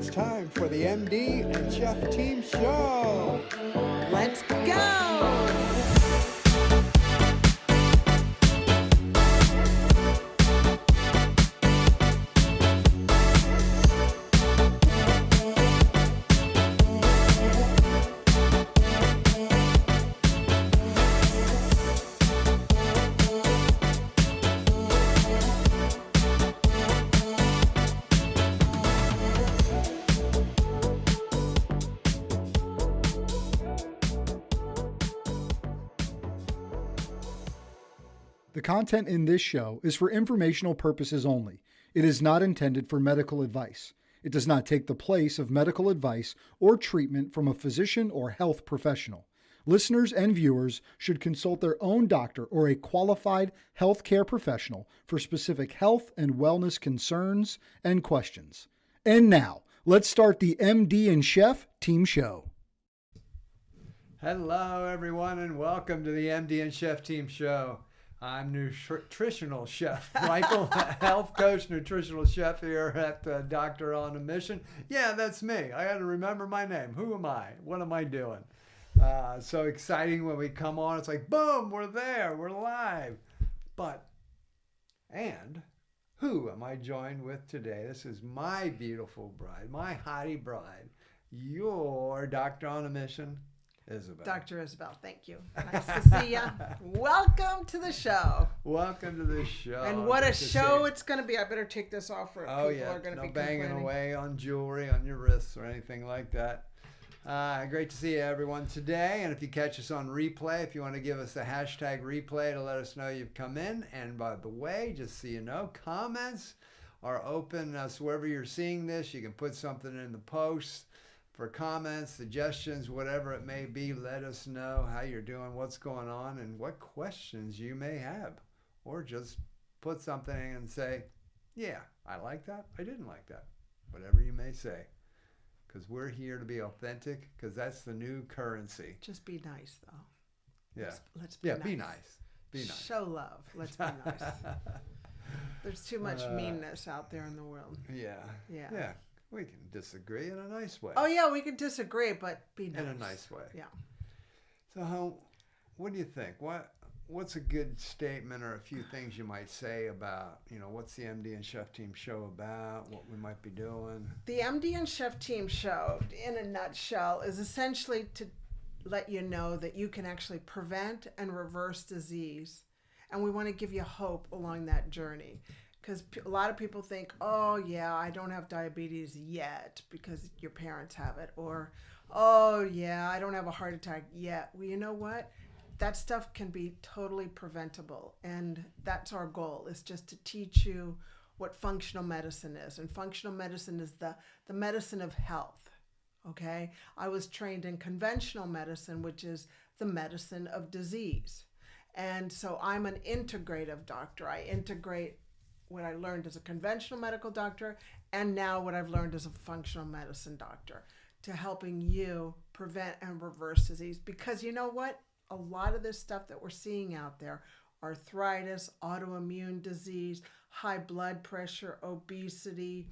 It's time for the MD and Chef Team Show. Let's go! The content in this show is for informational purposes only. It is not intended for medical advice. It does not take the place of medical advice or treatment from a physician or health professional. Listeners and viewers should consult their own doctor or a qualified healthcare professional for specific health and wellness concerns and questions. And now, let's start the MD and Chef Team Show. Hello, everyone, and welcome to the MD and Chef Team Show. I'm Nutritional Chef Michael, health coach, nutritional chef here at Doctor on a Mission. Yeah, that's me. I got to remember my name. Who am I? What am I doing? So exciting when we come on. It's like, boom, we're there. We're live. And who am I joined with today? This is my beautiful bride, my hottie bride, your Doctor on a Mission, Isabel. Dr. Isabel, thank you. Nice to see you. Welcome to the show. Welcome to the show. And what a show it's going to be. I better take this off for people are going to be banging complaining. Away on jewelry on your wrists or anything like that. Great to see you, everyone, today. And if you catch us on replay, if you want to give us a hashtag replay to let us know you've come in. And by the way, just so you know, comments are open. So wherever you're seeing this, you can put something in the post. For comments, suggestions, whatever it may be, let us know how you're doing, what's going on, and what questions you may have. Or just put something and say, yeah, I like that, I didn't like that. Whatever you may say. Because we're here to be authentic, because that's the new currency. Just be nice, though. Yeah. Let's be nice. Be nice. Be nice. Show love. Let's be nice. There's too much meanness out there in the world. Yeah. We can disagree in a nice way. Oh, yeah, we can disagree, but be nice. In a nice way. Yeah. So, what do you think? What's a good statement or a few things you might say about, what's the MD and Chef Team Show about, what we might be doing? The MD and Chef Team Show, in a nutshell, is essentially to let you know that you can actually prevent and reverse disease. And we want to give you hope along that journey. Because a lot of people think, oh, yeah, I don't have diabetes yet because your parents have it. Or, oh, yeah, I don't have a heart attack yet. Well, you know what? That stuff can be totally preventable. And that's our goal, is just to teach you what functional medicine is. And functional medicine is the medicine of health, okay? I was trained in conventional medicine, which is the medicine of disease. And so I'm an integrative doctor. I integrate what I learned as a conventional medical doctor and now what I've learned as a functional medicine doctor to helping you prevent and reverse disease. Because you know what? A lot of this stuff that we're seeing out there, arthritis, autoimmune disease, high blood pressure, obesity,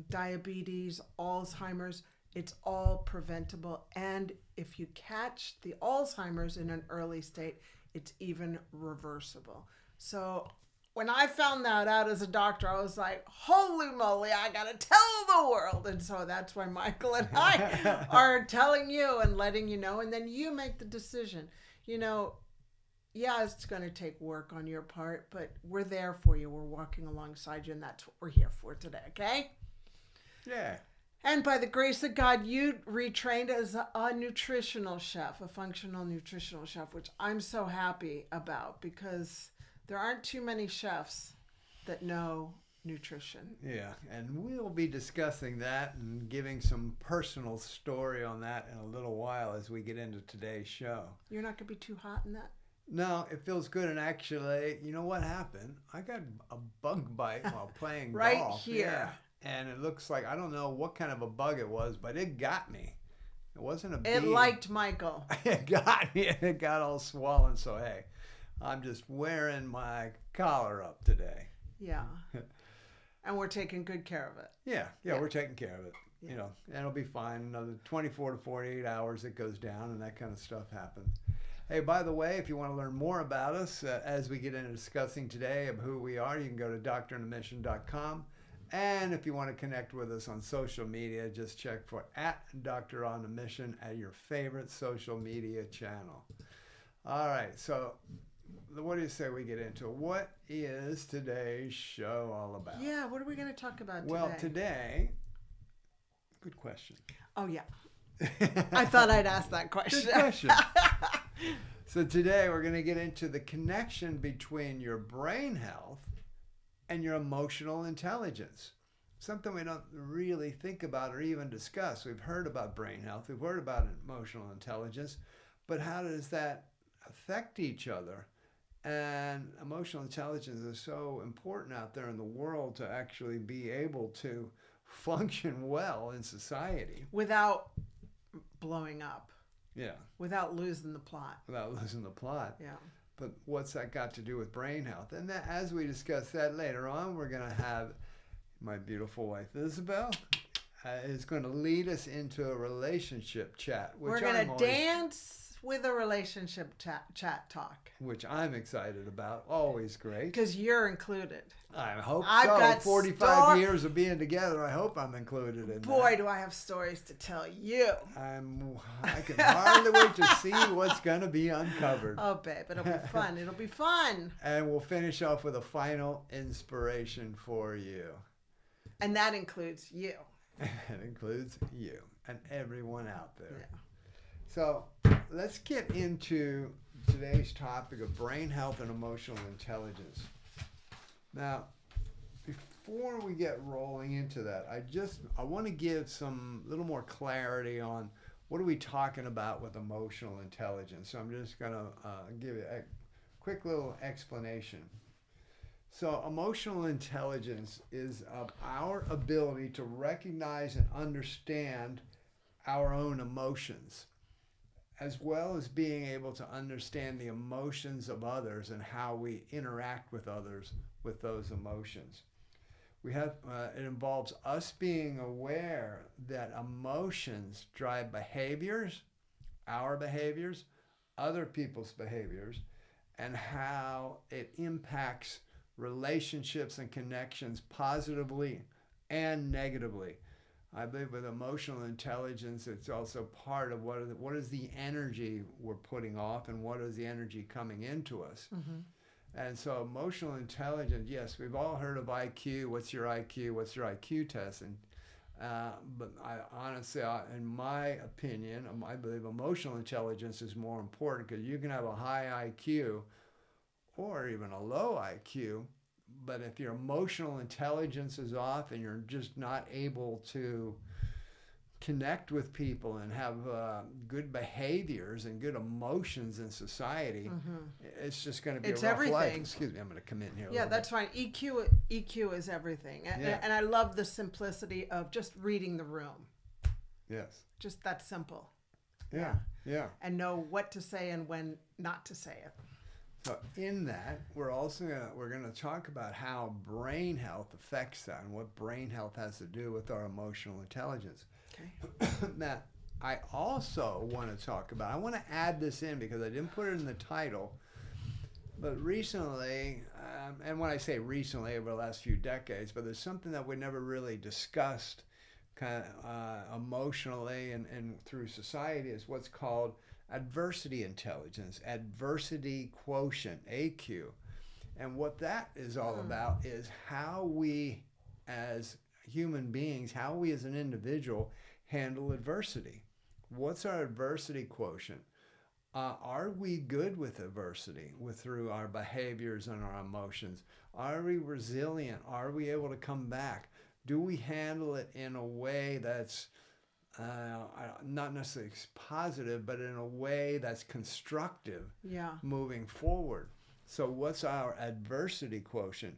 diabetes, Alzheimer's, it's all preventable. And if you catch the Alzheimer's in an early state, it's even reversible. So when I found that out as a doctor, I was like, holy moly, I got to tell the world. And so that's why Michael and I are telling you and letting you know. And then you make the decision. Yeah, it's going to take work on your part, but we're there for you. We're walking alongside you, and that's what we're here for today, okay? Yeah. And by the grace of God, you retrained as a nutritional chef, a functional nutritional chef, which I'm so happy about because there aren't too many chefs that know nutrition. Yeah, and we'll be discussing that and giving some personal story on that in a little while as we get into today's show. You're not going to be too hot in that? No, it feels good. And actually, you know what happened? I got a bug bite while playing right golf. Right here. Yeah. And it looks like, I don't know what kind of a bug it was, but it got me. It wasn't a bee. It liked Michael. It got me. It got all swollen. So, hey, I'm just wearing my collar up today. Yeah. And we're taking good care of it. Yeah, we're taking care of it. Yeah. You know, and it'll be fine. Another 24 to 48 hours it goes down, and that kind of stuff happens. Hey, by the way, if you want to learn more about us as we get into discussing today of who we are, you can go to dronamission.com. And if you want to connect with us on social media, just check for @DrOnAMission at your favorite social media channel. All right, so what do you say we get into? What is today's show all about? Yeah, what are we going to talk about today? Well, today, good question. Oh, yeah. I thought I'd ask that question. Good question. So today we're going to get into the connection between your brain health and your emotional intelligence. Something we don't really think about or even discuss. We've heard about brain health, we've heard about emotional intelligence, but how does that affect each other? And emotional intelligence is so important out there in the world to actually be able to function well in society. Without blowing up. Yeah. Without losing the plot. Without losing the plot. Yeah. But what's that got to do with brain health? And that, as we discuss that later on, we're going to have my beautiful wife, Isabel, is going to lead us into a relationship chat. We're going to dance with a relationship chat talk. Which I'm excited about. Always great. Because you're incled. I hope I've so. got 45 years of being together, I hope I'm included in Boy, that. do I have stories to tell you. I can hardly wait to see what's going to be uncovered. Oh, babe, it'll be fun. It'll be fun. And we'll finish off with a final inspiration for you. And that includes you. It includes you and everyone out there. Yeah. So let's get into today's topic of brain health and emotional intelligence. Now, before we get rolling into that, I want to give some little more clarity on what are we talking about with emotional intelligence. So I'm just going to give you a quick little explanation. So emotional intelligence is our ability to recognize and understand our own emotions, as well as being able to understand the emotions of others and how we interact with others with those emotions. It involves us being aware that emotions drive behaviors, our behaviors, other people's behaviors, and how it impacts relationships and connections positively and negatively. I believe with emotional intelligence, it's also part of what is the energy we're putting off and what is the energy coming into us. Mm-hmm. And so emotional intelligence, yes, we've all heard of IQ. What's your IQ? What's your IQ test? And but I honestly, in my opinion, I believe emotional intelligence is more important, because you can have a high IQ or even a low IQ, but if your emotional intelligence is off and you're just not able to connect with people and have good behaviors and good emotions in society, it's just going to be a rough everything. life. Excuse me, I'm going to come in here. Yeah, that's fine. EQ is everything. And I love the simplicity of just reading the room. Yes. Just that simple. Yeah. And know what to say and when not to say it. So in that, we're going to talk about how brain health affects that and what brain health has to do with our emotional intelligence. Okay. Now, I also want to talk about, I want to add this in because I didn't put it in the title, but recently, and when I say recently, over the last few decades, but there's something that we never really discussed kind of emotionally and through society, is what's called adversity intelligence, adversity quotient, AQ. And what that is all about is how we as human beings, how we as an individual handle adversity. What's our adversity quotient? Are we good with adversity through our behaviors and our emotions? Are we resilient? Are we able to come back? Do we handle it in a way that's not necessarily positive, but in a way that's constructive moving forward? So what's our adversity quotient?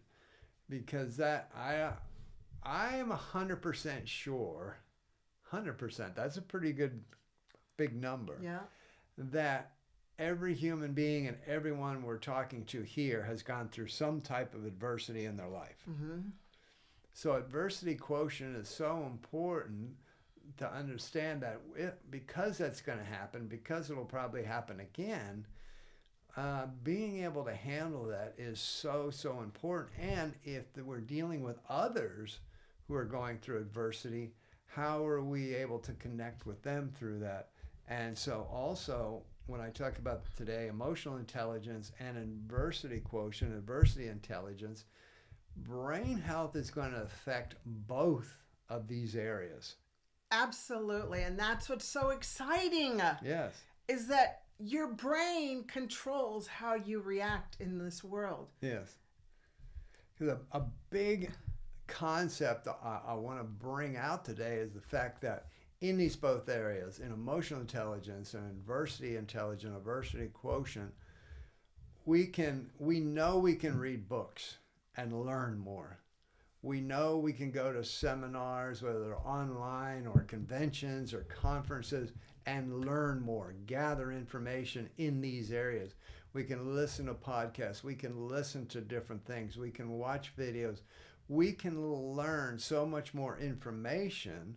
Because that I am 100% sure, 100%, that's a pretty good big number, that every human being and everyone we're talking to here has gone through some type of adversity in their life. So adversity quotient is so important to understand that because that's going to happen, because it'll probably happen again, being able to handle that is so, so important. And if we're dealing with others who are going through adversity, how are we able to connect with them through that? And so also, when I talk about today emotional intelligence and adversity quotient, adversity intelligence, brain health is going to affect both of these areas. Absolutely. And that's what's so exciting. Yes. Is that your brain controls how you react in this world. Yes. Because a big concept I want to bring out today is the fact that in these both areas, in emotional intelligence and adversity intelligence, adversity quotient, we know we can read books and learn more. We know we can go to seminars, whether they're online or conventions or conferences, and learn more, gather information in these areas. We can listen to podcasts. We can listen to different things. We can watch videos. We can learn so much more information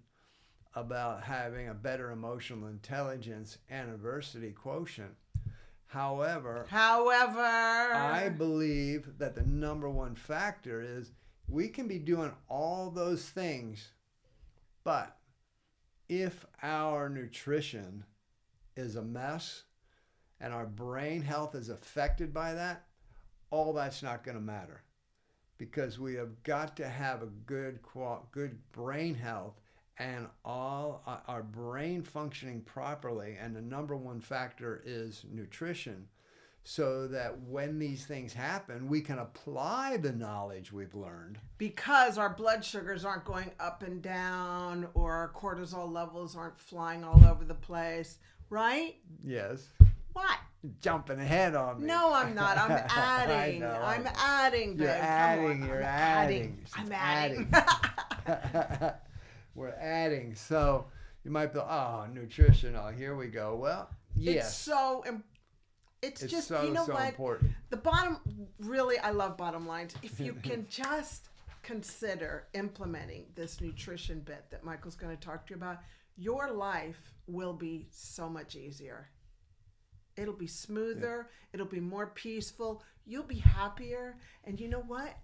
about having a better emotional intelligence and adversity quotient. However, I believe that the number one factor is we can be doing all those things, but if our nutrition is a mess and our brain health is affected by that, all that's not going to matter, because we have got to have a good brain health and all our brain functioning properly. And the number one factor is nutrition, so that when these things happen, we can apply the knowledge we've learned. Because our blood sugars aren't going up and down, or our cortisol levels aren't flying all over the place, right? Yes. What? Jumping ahead on me. No, I'm not. I'm adding. I'm adding, babe. You're adding. I'm adding. We're adding. So you might be, nutrition. Oh, here we go. Well, yes. It's so It's just, so, you know so what? important. The bottom, really, I love bottom lines. If you can just consider implementing this nutrition bit that Michael's going to talk to you about, your life will be so much easier. It'll be smoother. Yeah. It'll be more peaceful. You'll be happier. And you know what?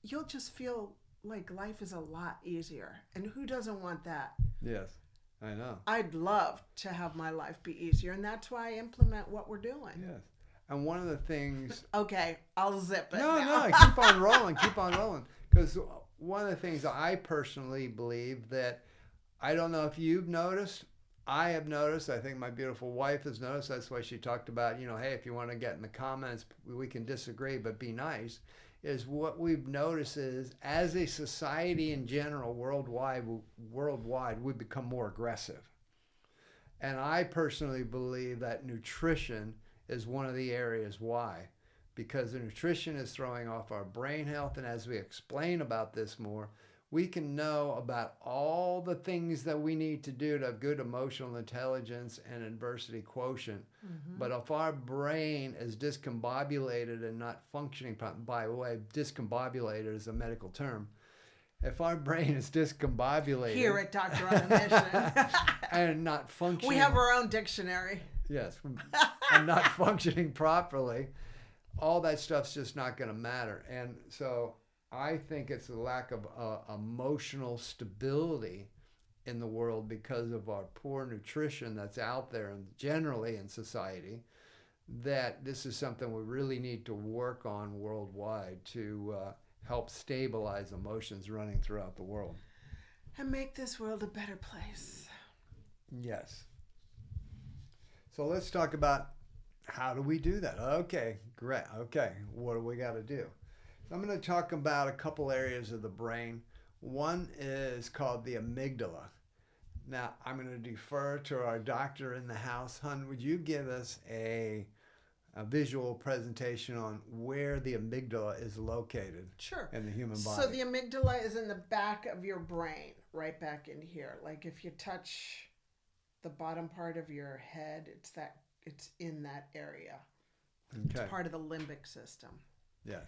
You'll just feel like life is a lot easier. And who doesn't want that? Yes. I know. I'd love to have my life be easier, and that's why I implement what we're doing. Yes. And one of the things... Okay, I'll zip it. No, keep on rolling, Because one of the things I personally believe that, I don't know if you've noticed, I have noticed, I think my beautiful wife has noticed, that's why she talked about, hey, if you want to get in the comments, we can disagree, but be nice, is what we've noticed is, as a society in general, worldwide, we become more aggressive. And I personally believe that nutrition is one of the areas why. Because the nutrition is throwing off our brain health, and as we explain about this more, we can know about all the things that we need to do to have good emotional intelligence and adversity quotient. Mm-hmm. But if our brain is discombobulated and not functioning, by the way, discombobulated is a medical term. If our brain is discombobulated... Here at Dr. on a Mission. And not functioning... We have our own dictionary. Yes. And not functioning properly, all that stuff's just not going to matter. And so... I think it's a lack of emotional stability in the world because of our poor nutrition that's out there and generally in society, that this is something we really need to work on worldwide to help stabilize emotions running throughout the world. And make this world a better place. Yes. So let's talk about how do we do that? Okay, great. Okay, what do we got to do? I'm going to talk about a couple areas of the brain. One is called the amygdala. Now, I'm going to defer to our doctor in the house. Hun, would you give us a visual presentation on where the amygdala is located? Sure. In the human body? So the amygdala is in the back of your brain, right back in here. Like if you touch the bottom part of your head, it's in that area. Okay. It's part of the limbic system. Yes.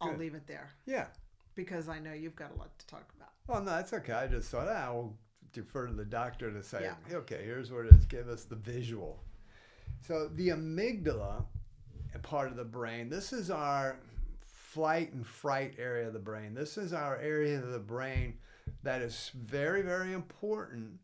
I'll leave it there. Yeah. because I know you've got a lot to talk about. Oh, no, that's okay. I just thought, I'll defer to the doctor to say, Yeah. okay, here's what it is. Give us the visual. So the amygdala, a part of the brain, this is our flight and fright area of the brain. This is our area of the brain that is very, very important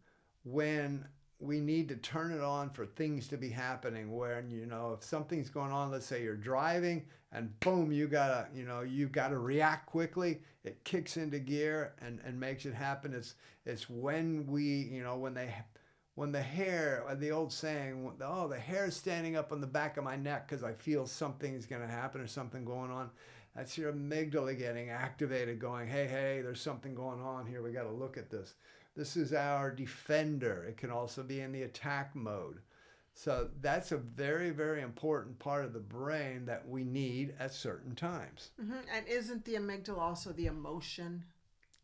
when we need to turn it on for things to be happening. When, if something's going on, let's say you're driving and boom, you've got to react quickly. It kicks into gear and makes it happen. It's when we, when the hair, the old saying, oh, the hair's standing up on the back of my neck because I feel something's going to happen or something going on. That's your amygdala getting activated, going, hey, there's something going on here. We got to look at this. This is our defender. It can also be in the attack mode. So that's a very, very important part of the brain that we need at certain times. Mm-hmm. And isn't the amygdala also the emotion?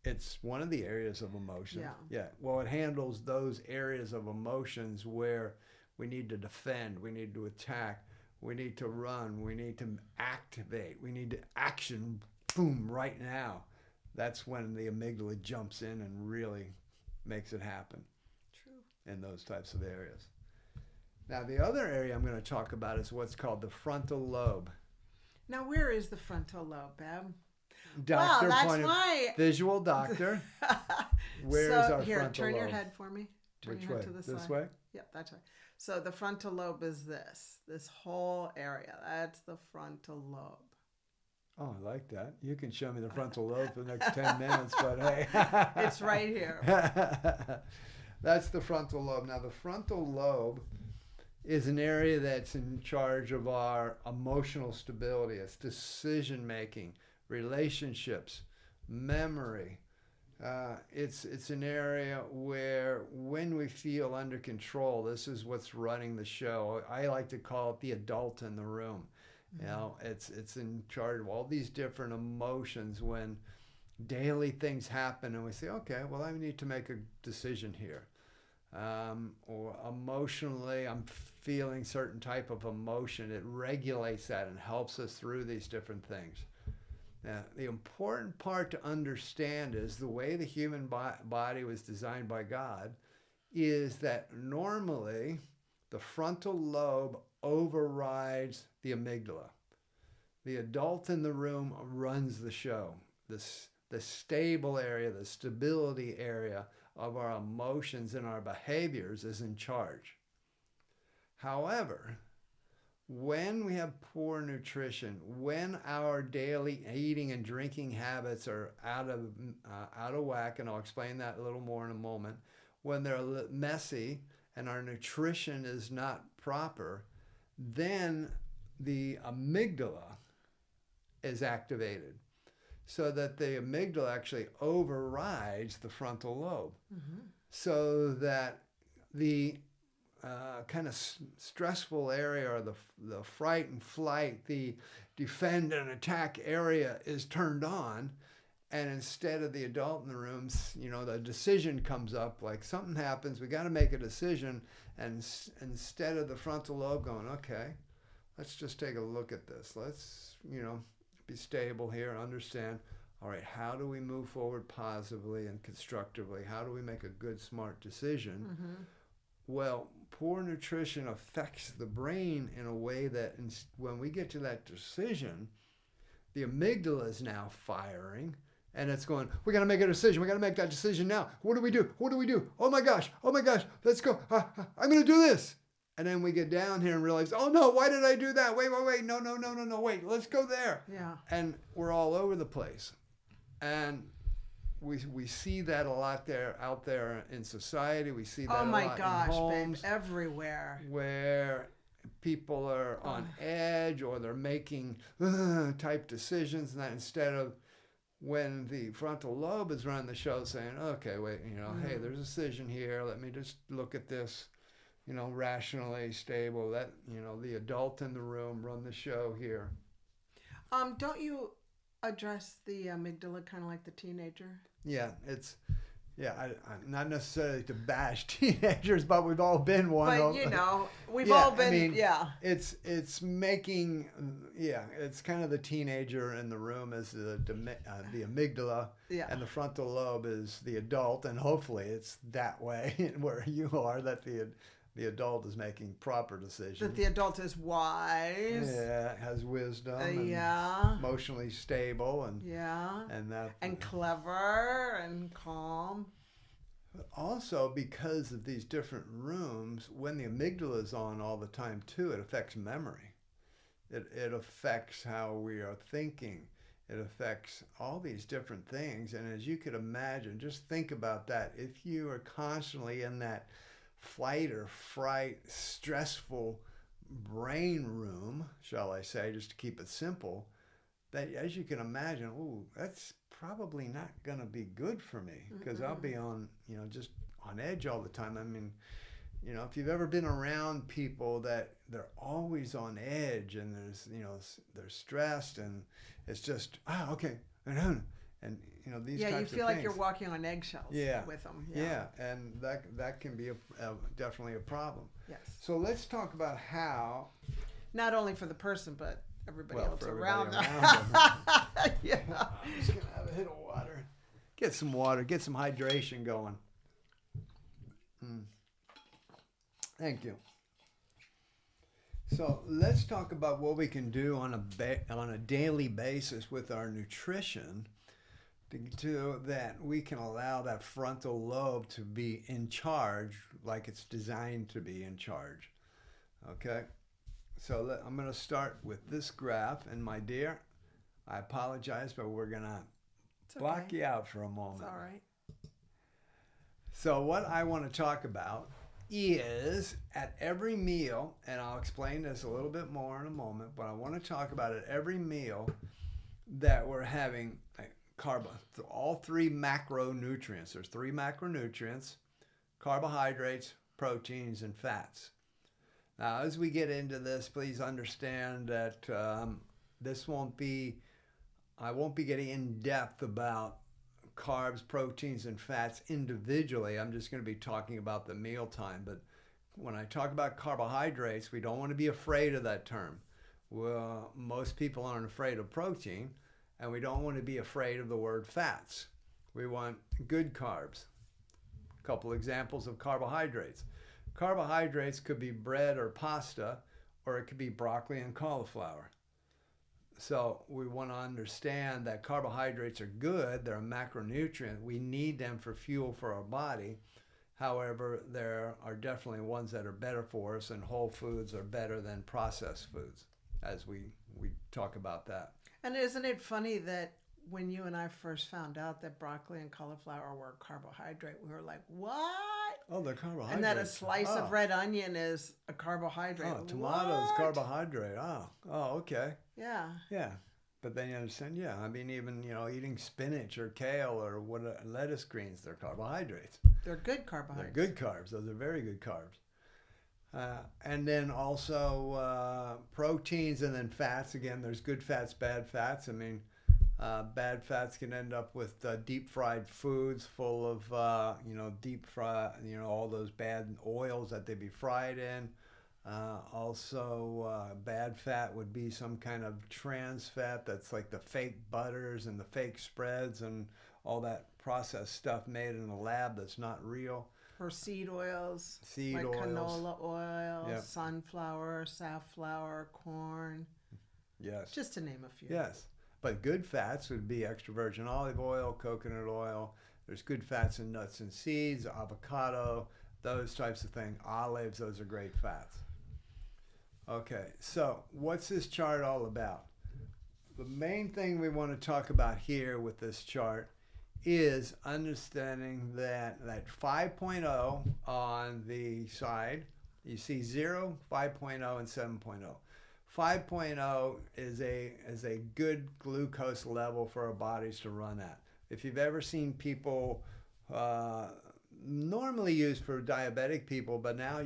It's one of the areas of emotion. Yeah. Well, it handles those areas of emotions where we need to defend, we need to attack, we need to run, we need to activate, we need to action, boom, right now. That's when the amygdala jumps in and really makes it happen. True. In those types of areas. Now, the other area I'm going to talk about is what's called the frontal lobe. Now, where is the frontal lobe, Beb? Doctor, well, that's why. Visual doctor. Where's our here, frontal turn lobe? your head for me. Turn Which your way? head to the This side. way? Yep, that's right. So the frontal lobe is this whole area. That's the frontal lobe. Oh, I like that. You can show me the frontal lobe for the next 10 minutes, but hey. It's right here. That's the frontal lobe. Now, the frontal lobe is an area that's in charge of our emotional stability. It's decision making, relationships, memory. It's an area where when we feel under control, this is what's running the show. I like to call it the adult in the room. It's in charge of all these different emotions when daily things happen and we say, okay, well, I need to make a decision here. Or emotionally, I'm feeling certain type of emotion. It regulates that and helps us through these different things. Now, the important part to understand is the way the human body was designed by God is that normally the frontal lobe overrides the amygdala. The adult in the room runs the show. The stable area, the stability area of our emotions and our behaviors is in charge. However, when we have poor nutrition, when our daily eating and drinking habits are out of whack, and I'll explain that a little more in a moment, when they're messy and our nutrition is not proper, then the amygdala is activated, so that the amygdala actually overrides the frontal lobe. Mm-hmm. So that the kind of stressful area, or the fright and flight, the defend and attack area is turned on, and instead of the adult in the room, the decision comes up, like something happens, we got to make a decision, and instead of the frontal lobe going, okay, let's just take a look at this. Let's, be stable here and understand, all right, how do we move forward positively and constructively? How do we make a good, smart decision? Mm-hmm. Well, poor nutrition affects the brain in a way that when we get to that decision, the amygdala is now firing, and it's going, we got to make a decision. We got to make that decision now. What do we do? What do we do? Oh my gosh, let's go. I'm going to do this. And then we get down here and realize, oh no, why did I do that? Wait, no, wait, let's go there. Yeah. And we're all over the place. And we see that a lot out there in society. We see that a lot in homes. Babe, everywhere. Where people are on edge, or they're making type decisions, and that instead of when the frontal lobe is running the show saying, okay, wait, hey, there's a decision here. Let me just look at this, rationally, stable. That, the adult in the room run the show here. Don't you address the amygdala kind of like the teenager? Yeah, I'm not necessarily to bash teenagers, but we've all been one. But we've all been. It's making. It's kind of the teenager in the room is the amygdala, and the frontal lobe is the adult, and hopefully it's that way where you are, that the adult is making proper decisions. That the adult is wise. Yeah, has wisdom. And emotionally stable and clever and calm. But also, because of these different rooms, when the amygdala is on all the time too, it affects memory. It affects how we are thinking. It affects all these different things. And as you could imagine, just think about that. If you are constantly in that flight or fright, stressful brain room, shall I say, just to keep it simple, that as you can imagine, that's probably not going to be good for me, because I'll be on, just on edge all the time. I mean, if you've ever been around people that they're always on edge and they're stressed and it's just, okay, and these types of things. You feel like you're walking on eggshells with them. Yeah, and that can be definitely a problem. Yes. So let's talk about how. Not only for the person, but everybody else around them. I'm just going to have a hit of water. Get some water, get some hydration going. Thank you. So let's talk about what we can do on a daily basis with our nutrition to that we can allow that frontal lobe to be in charge like it's designed to be in charge. Okay? So I'm going to start with this graph. And my dear, I apologize, but we're going to block you out for a moment. It's all right. So what I want to talk about is at every meal, and I'll explain this a little bit more in a moment, but I want to talk about at every meal that we're having all three macronutrients. There's three macronutrients: carbohydrates, proteins, and fats. Now, as we get into this, please understand that I won't be getting in depth about carbs, proteins, and fats individually. I'm just going to be talking about the mealtime. But when I talk about carbohydrates, we don't want to be afraid of that term. Well, most people aren't afraid of protein, and we don't want to be afraid of the word fats. We want good carbs. A couple examples of carbohydrates. Carbohydrates could be bread or pasta, or it could be broccoli and cauliflower. So we want to understand that carbohydrates are good. They're a macronutrient. We need them for fuel for our body. However, there are definitely ones that are better for us, and whole foods are better than processed foods, as we talk about that. And isn't it funny that when you and I first found out that broccoli and cauliflower were carbohydrate, we were like, what? Oh, they're carbohydrates. And that a slice of red onion is a carbohydrate. Oh, tomatoes, carbohydrate. Oh, okay. Yeah. Yeah. But then you understand, I mean, even, eating spinach or kale or lettuce greens, they're carbohydrates. They're good carbohydrates. They're good carbs. Those are very good carbs. And then also proteins and then fats. Again, there's good fats, bad fats. I mean, bad fats can end up with deep fried foods full of, deep fry, all those bad oils that they be fried in. Also, bad fat would be some kind of trans fat that's like the fake butters and the fake spreads and all that processed stuff made in a lab that's not real. Or seed oils. Like canola oil, sunflower, safflower, corn. Yes. Just to name a few. Yes. But good fats would be extra virgin olive oil, coconut oil. There's good fats in nuts and seeds, avocado, those types of things. Olives, those are great fats. Okay, so what's this chart all about? The main thing we want to talk about here with this chart is understanding that 5.0 on the side, you see 0, 5.0, and 7.0. 5.0 is a good glucose level for our bodies to run at. If you've ever seen people normally used for diabetic people, but now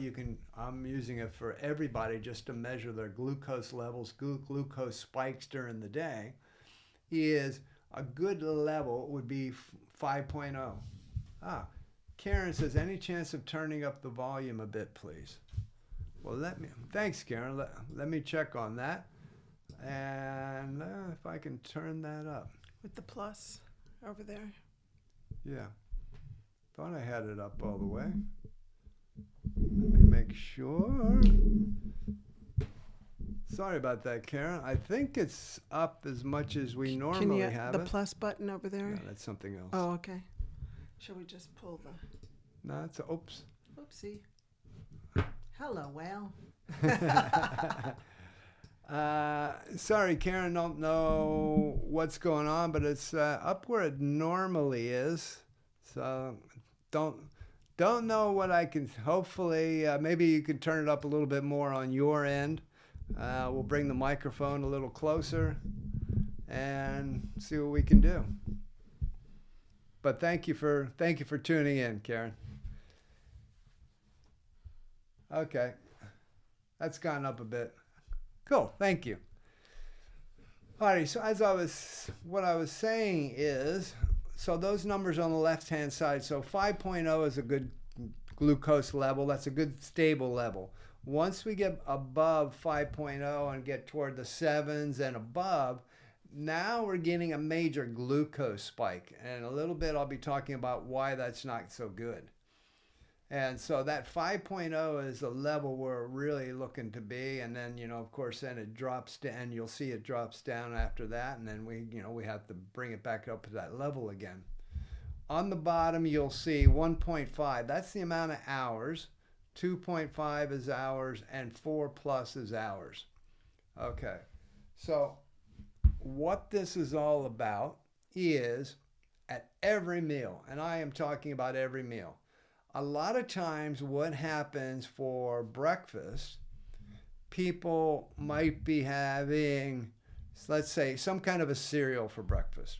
I'm using it for everybody just to measure their glucose levels, glucose spikes during the day, is a good level would be 5.0. Karen says, any chance of turning up the volume a bit, please? Well, thanks, Karen. Let me check on that. And if I can turn that up. With the plus over there. Yeah. Thought I had it up all the way. Let me make sure. Sorry about that, Karen. I think it's up as much as we normally have the it. plus button over there? No, that's something else. Oh, okay. Shall we just pull the... No, it's a... Oops. Oopsie. Hello, whale. Sorry, Karen, don't know what's going on, but it's up where it normally is. So don't know what I can... Hopefully, maybe you can turn it up a little bit more on your end. We'll bring the microphone a little closer and see what we can do. But thank you for tuning in, Karen. Okay, that's gone up a bit. Cool, thank you. Alrighty, so what I was saying is, so those numbers on the left-hand side, so 5.0 is a good glucose level. That's a good stable level. Once we get above 5.0 and get toward the 7s and above, now we're getting a major glucose spike. And in a little bit, I'll be talking about why that's not so good. And so that 5.0 is the level we're really looking to be. And then, of course, then it drops down. You'll see it drops down after that. And then we have to bring it back up to that level again. On the bottom, you'll see 1.5. That's the amount of hours. 2.5 is hours, and 4+ is hours. Okay, so what this is all about is at every meal, and I am talking about every meal. A lot of times what happens for breakfast, people might be having, let's say, some kind of a cereal for breakfast.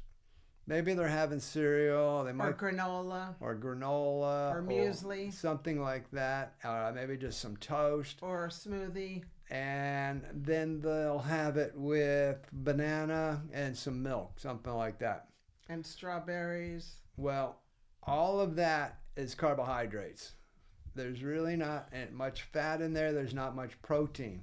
Maybe they're having cereal. They might, or granola. Or granola. Or muesli. Or something like that. Maybe just some toast. Or a smoothie. And then they'll have it with banana and some milk, something like that. And strawberries. Well, all of that is carbohydrates. There's really not much fat in there. There's not much protein.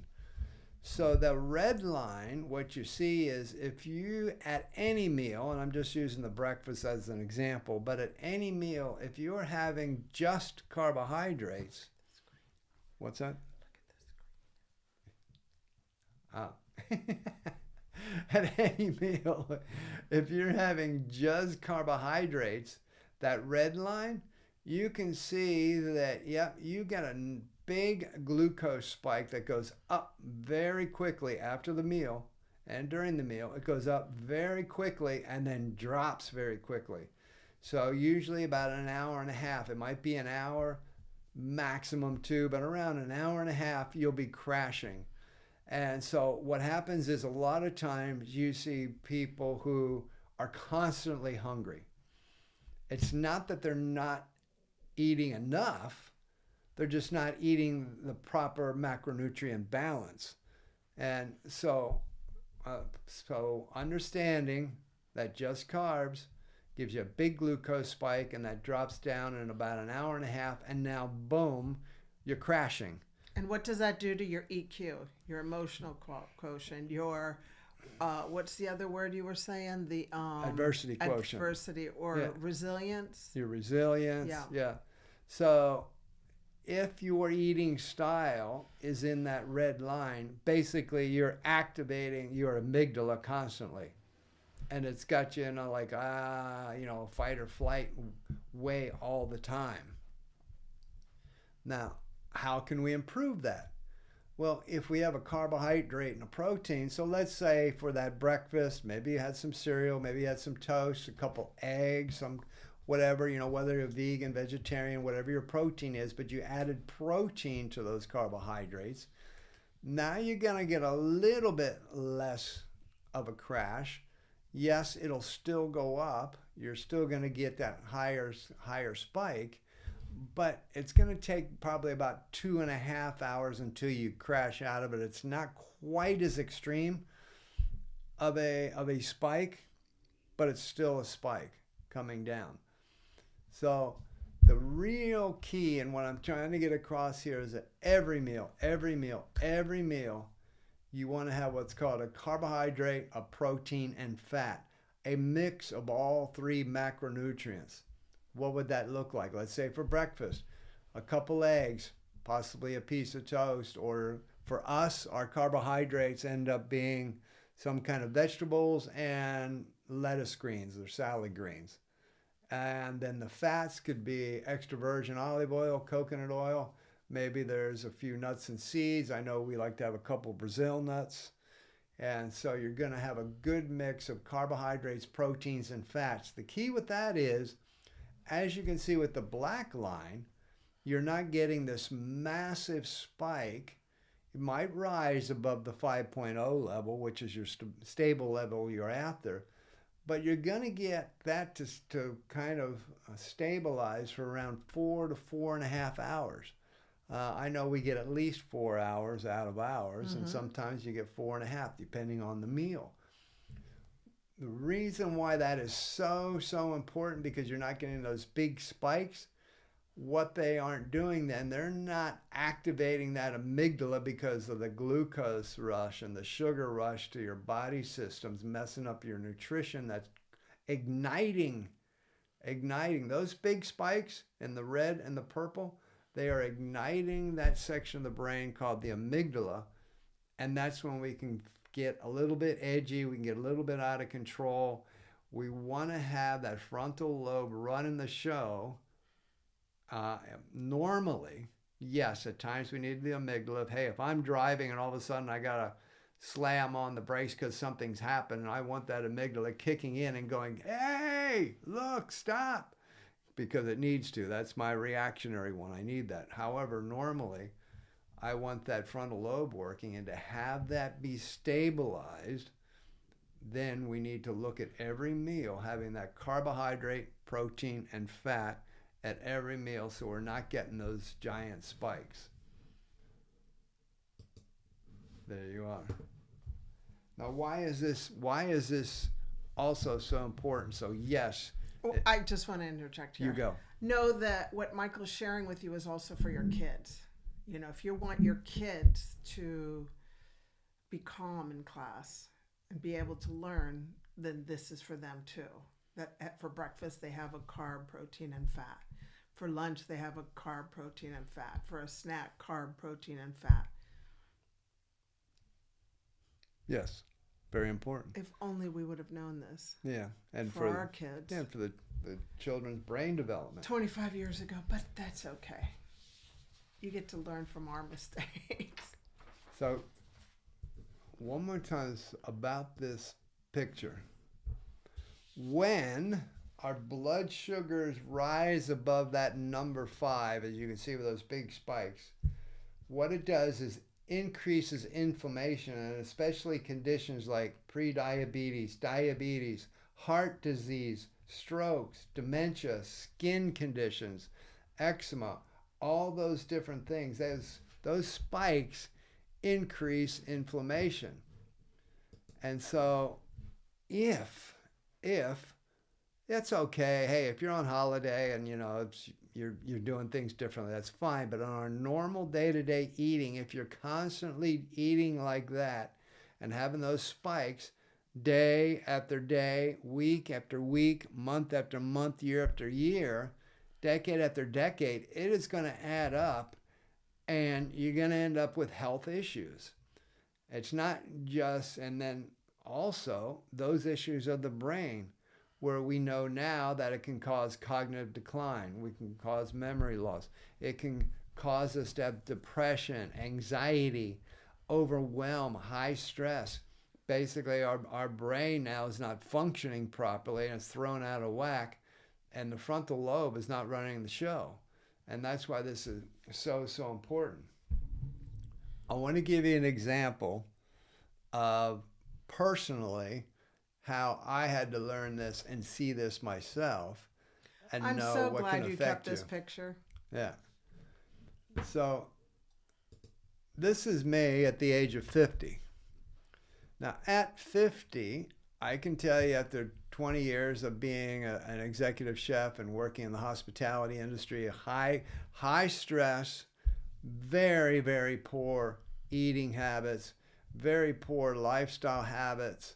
So the red line, what you see is if you, at any meal, and I'm just using the breakfast as an example, but at any meal, if you're having just carbohydrates, what's that? At any meal, if you're having just carbohydrates, that red line, you can see that, yep, you get a big glucose spike that goes up very quickly after the meal and during the meal. It goes up very quickly and then drops very quickly. So usually about an hour and a half. It might be an hour, maximum 2, but around an hour and a half, you'll be crashing. And so what happens is a lot of times you see people who are constantly hungry. It's not that they're not eating enough. They're just not eating the proper macronutrient balance. And so understanding that just carbs gives you a big glucose spike, and that drops down in about an hour and a half, and now boom, you're crashing. And what does that do to your EQ, your emotional quotient, your what's the other word you were saying? The adversity quotient. Adversity or resilience. Your resilience. Yeah. So if your eating style is in that red line, basically you're activating your amygdala constantly. And it's got you in a fight or flight way all the time. Now, how can we improve that? Well, if we have a carbohydrate and a protein, so let's say for that breakfast, maybe you had some cereal, maybe you had some toast, a couple eggs, some whatever, whether you're vegan, vegetarian, whatever your protein is, but you added protein to those carbohydrates. Now you're going to get a little bit less of a crash. Yes, it'll still go up. You're still going to get that higher spike, but it's going to take probably about 2.5 hours until you crash out of it. It's not quite as extreme of a spike, but it's still a spike coming down. So The real key, and what I'm trying to get across here, is that every meal, you want to have what's called a carbohydrate, a protein, and fat, a mix of all three macronutrients. What would that look like? Let's say for breakfast, a couple eggs, possibly a piece of toast, or for us, our carbohydrates end up being some kind of vegetables and lettuce greens or salad greens. And then the fats could be extra virgin olive oil, coconut oil. Maybe there's a few nuts and seeds. I know we like to have a couple Brazil nuts. And so you're going to have a good mix of carbohydrates, proteins, and fats. The key with that is, as you can see with the black line, you're not getting this massive spike. It might rise above the 5.0 level, which is your stable level you're after. But you're going to get that to kind of stabilize for around 4 to 4.5 hours. I know we get at least 4 hours out of ours, and sometimes you get 4.5, depending on the meal. The reason why that is so important, because you're not getting those big spikes. What they aren't doing then, they're not activating that amygdala because of the glucose rush and the sugar rush to your body systems, messing up your nutrition. That's igniting those big spikes in the red and the purple. They are igniting that section of the brain called the amygdala, and that's when we can get a little bit edgy, we can get a little bit out of control. We want to have that frontal lobe running the show. Normally, yes, at times we need the amygdala. Hey, if I'm driving and all of a sudden I got to slam on the brakes because something's happened, and I want that amygdala kicking in and going, hey, look, stop, because it needs to. That's my reactionary one. I need that. However, normally, I want that frontal lobe working, and to have that be stabilized, then we need to look at every meal having that carbohydrate, protein, and fat at every meal, so we're not getting those giant spikes. There you are. Now, why is this also so important? So yes. Well, I just want to interject here. You go. Know that what Michael's sharing with you is also for your kids. You know, if you want your kids to be calm in class and be able to learn, then this is for them too. That for breakfast they have a carb, protein, and fat. For lunch they have a carb, protein, and fat. For a snack, carb, protein, and fat. Yes, very important. If only we would have known this. Yeah, and for our kids. Yeah, and for the children's brain development. 25 years ago, but that's okay. You get to learn from our mistakes. So, one more time about this picture. When our blood sugars rise above that number 5, as you can see with those big spikes, what it does is increases inflammation, and especially conditions like prediabetes, diabetes, heart disease, strokes, dementia, skin conditions, eczema, all those different things. Those spikes increase inflammation. And so if that's okay, hey, if you're on holiday and you're doing things differently, that's fine. But on our normal day-to-day eating, if you're constantly eating like that and having those spikes day after day, week after week, month after month, year after year, decade after decade, it is going to add up, and you're going to end up with health issues. It's not just, and then also those issues of the brain, where we know now that it can cause cognitive decline, we can cause memory loss, it can cause us to have depression, anxiety, overwhelm, high stress. Basically, our brain now is not functioning properly, and it's thrown out of whack, and the frontal lobe is not running the show. And that's why this is so important. I want to give you an example of personally how I had to learn this and see this myself and I'm know so what glad can you affect kept this picture. Yeah. So this is me at the age of 50. Now at 50, I can tell you after 20 years of being an executive chef and working in the hospitality industry, high stress, very, very poor eating habits, very poor lifestyle habits,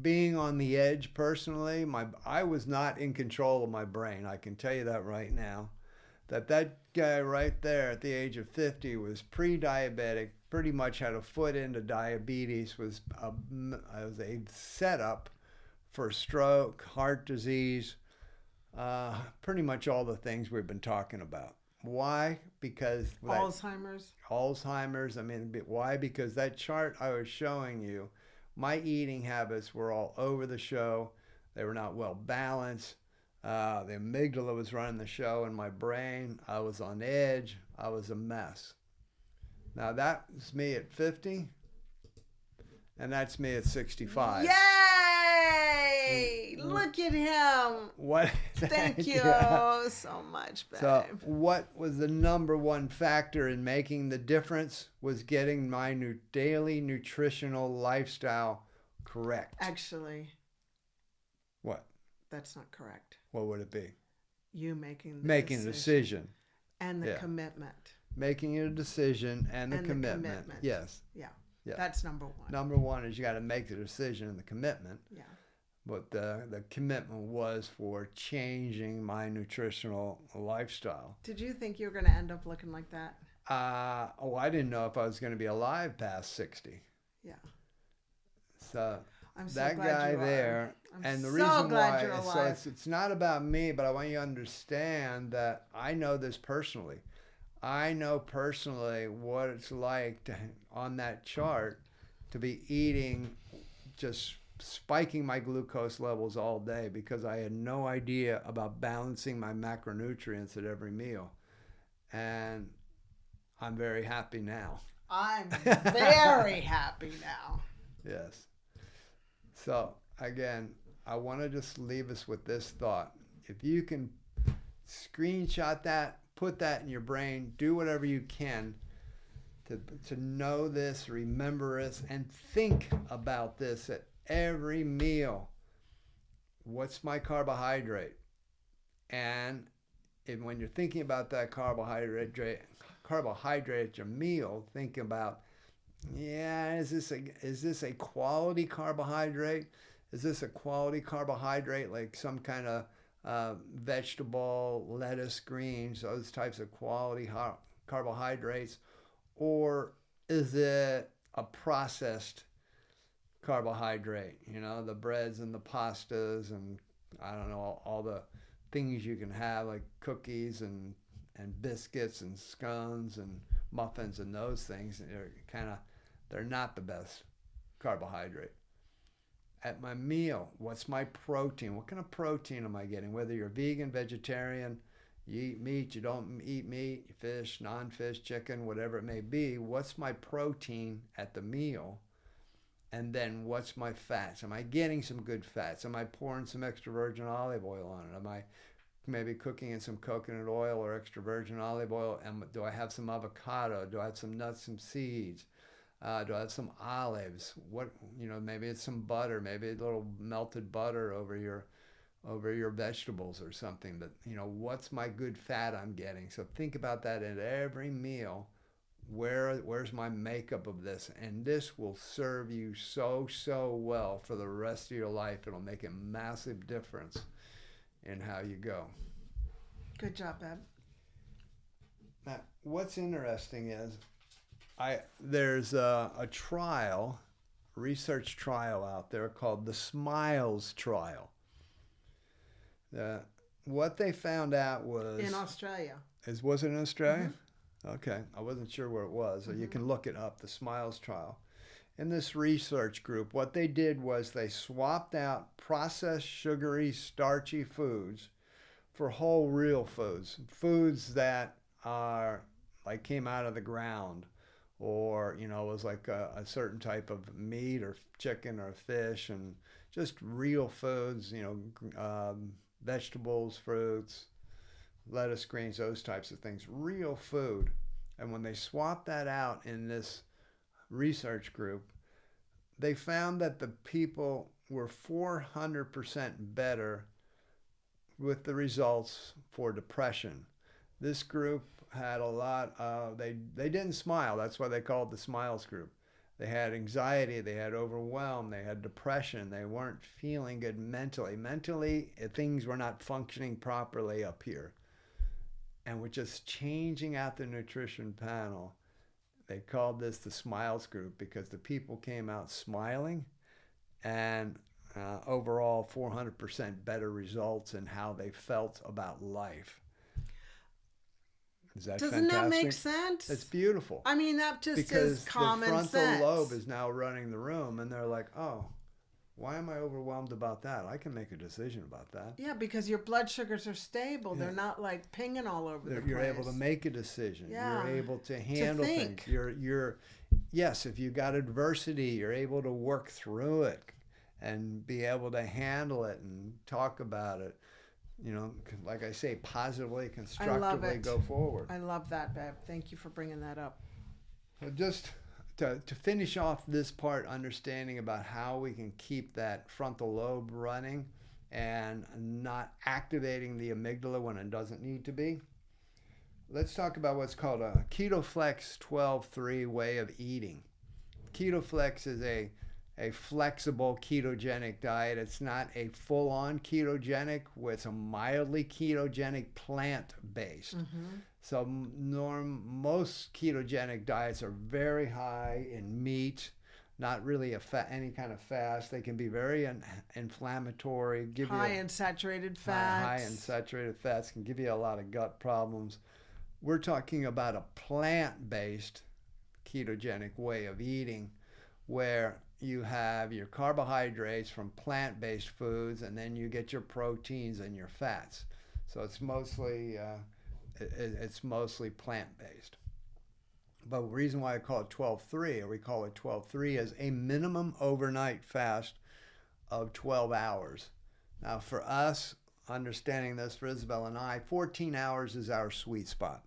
being on the edge personally. I was not in control of my brain. I can tell you that right now. That guy right there at the age of 50 was pre-diabetic, pretty much had a foot into diabetes, was a setup for stroke, heart disease, pretty much all the things we've been talking about. Why? Because Alzheimer's. I mean, why? Because that chart I was showing you, my eating habits were all over the show. They were not well balanced. The amygdala was running the show in my brain. I was on edge. I was a mess. Now that's me at 50, and that's me at 65. Yay! Look at him. What? Thank you so much, babe. So what was the number one factor in making the difference was getting my daily nutritional lifestyle correct. Actually. What? That's not correct. What would it be? You making a decision. And the commitment. Making a decision and the commitment. Yes. Yeah. Yeah. That's number one. Number one is you got to make the decision and the commitment. Yeah. But the commitment was for changing my nutritional lifestyle. Did you think you were going to end up looking like that? I didn't know if I was going to be alive past 60. Yeah. So I'm so that glad guy you are. there, I'm and the so reason glad why, you're alive. so it's not about me, but I want you to understand that I know this personally. I know personally what it's like to, on that chart, to be eating, just spiking my glucose levels all day because I had no idea about balancing my macronutrients at every meal. And I'm very happy now. I'm very happy now. Yes. So, again, I want to just leave us with this thought. If you can screenshot that, put that in your brain, do whatever you can to know this, remember this, and think about this at every meal. What's my carbohydrate? And when you're thinking about that carbohydrate at your meal, think about, is this a quality carbohydrate? Is this a quality carbohydrate like some kind of vegetable, lettuce, greens, those types of quality carbohydrates? Or is it a processed carbohydrate? You know, the breads and the pastas and I don't know, all the things you can have like cookies and biscuits and scones and muffins and those things. They're not the best carbohydrate. At my meal, what's my protein? What kind of protein am I getting? Whether you're vegan, vegetarian, you eat meat, you don't eat meat, fish, non-fish, chicken, whatever it may be, what's my protein at the meal? And then what's my fats? Am I getting some good fats? Am I pouring some extra virgin olive oil on it? Am I maybe cooking in some coconut oil or extra virgin olive oil? Do I have some avocado? Do I have some nuts, some seeds? Do I have some olives? Maybe it's some butter, maybe a little melted butter over your vegetables or something. But what's my good fat I'm getting? So think about that at every meal. Where's my makeup of this? And this will serve you so well for the rest of your life. It'll make a massive difference in how you go. Good job, Eb. Now, what's interesting is there's a research trial out there called the SMILES trial. What they found out was... In Australia. Was it in Australia? Mm-hmm. Okay. I wasn't sure where it was. So you can look it up, the SMILES trial. In this research group, what they did was they swapped out processed, sugary, starchy foods for whole, real foods. Foods that came out of the ground, or was like a certain type of meat or chicken or fish, and just real foods, vegetables, fruits, lettuce, greens, those types of things, real food. And when they swapped that out in this research group, they found that the people were 400% better with the results for depression. This group had a lot of, they didn't smile. That's why they called the smiles group. They had anxiety, they had overwhelm, they had depression, they weren't feeling good mentally. Mentally, things were not functioning properly up here. And with just changing out the nutrition panel, they called this the smiles group because the people came out smiling, and overall 400% better results in how they felt about life. Is that Doesn't fantastic? that make sense? It's beautiful. I mean, that just Because is common the frontal sense. lobe is now running the room, and they're like, oh, why am I overwhelmed about that? I can make a decision about that. Yeah, because your blood sugars are stable. Yeah. They're not like pinging all over the place. You're able to make a decision. Yeah. You're able to handle think. things. Yes, if you've got adversity, you're able to work through it and be able to handle it and talk about it. You know, like I say, positively, constructively go forward. I love that, Bev. Thank you for bringing that up. So just to finish off this part, understanding about how we can keep that frontal lobe running and not activating the amygdala when it doesn't need to be. Let's talk about what's called a KetoFlex 12-3 way of eating. KetoFlex is a flexible ketogenic diet. It's not a full-on ketogenic, it's a mildly ketogenic plant-based. Mm-hmm. So most ketogenic diets are very high in meat, not really any kind of fast. They can be very inflammatory. High in saturated fats. High in saturated fats can give you a lot of gut problems. We're talking about a plant-based ketogenic way of eating where you have your carbohydrates from plant-based foods, and then you get your proteins and your fats. So it's mostly plant-based. But the reason why I call it 12-3, or we call it 12-3, is a minimum overnight fast of 12 hours. Now for us, understanding this for Isabel and I, 14 hours is our sweet spot.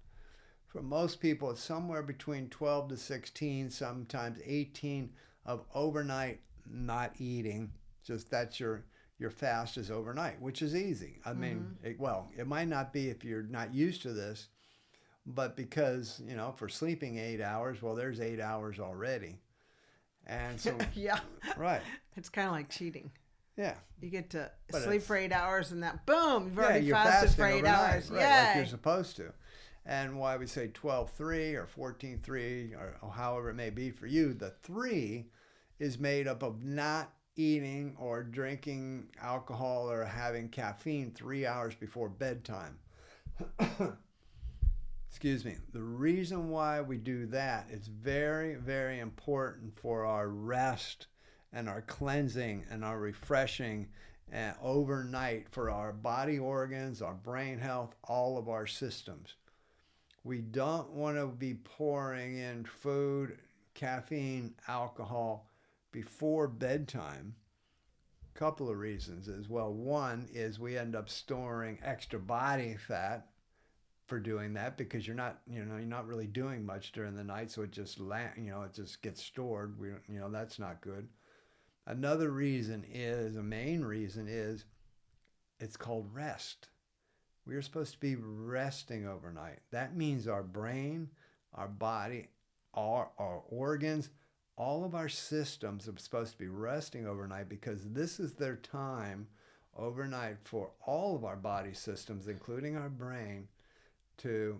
For most people, it's somewhere between 12 to 16, sometimes 18 of overnight not eating. Just that's your fast is overnight, which is easy. I mean, it might not be if you're not used to this, but because, you know, for sleeping 8 hours, well, there's 8 hours already. And so, yeah. Right. It's kind of like cheating. Yeah. You get to But sleep for 8 hours and that, boom, you've already you're fasted fasting for 8 overnight, hours. right, Yay. like you're supposed to. And why we say 12-3 or 14-3 or however it may be for you, the 3 is made up of not eating or drinking alcohol or having caffeine 3 hours before bedtime. Excuse me. The reason why we do that is very, very important for our rest and our cleansing and our refreshing overnight for our body organs, our brain health, all of our systems. We don't want to be pouring in food, caffeine, alcohol before bedtime. A couple of reasons as well. One is we end up storing extra body fat for doing that because you're not really doing much during the night, so it just it just gets stored. That's not good. Another reason is, a main reason is, it's called rest. We are supposed to be resting overnight. That means our brain, our body, our organs, all of our systems are supposed to be resting overnight because this is their time overnight for all of our body systems, including our brain, to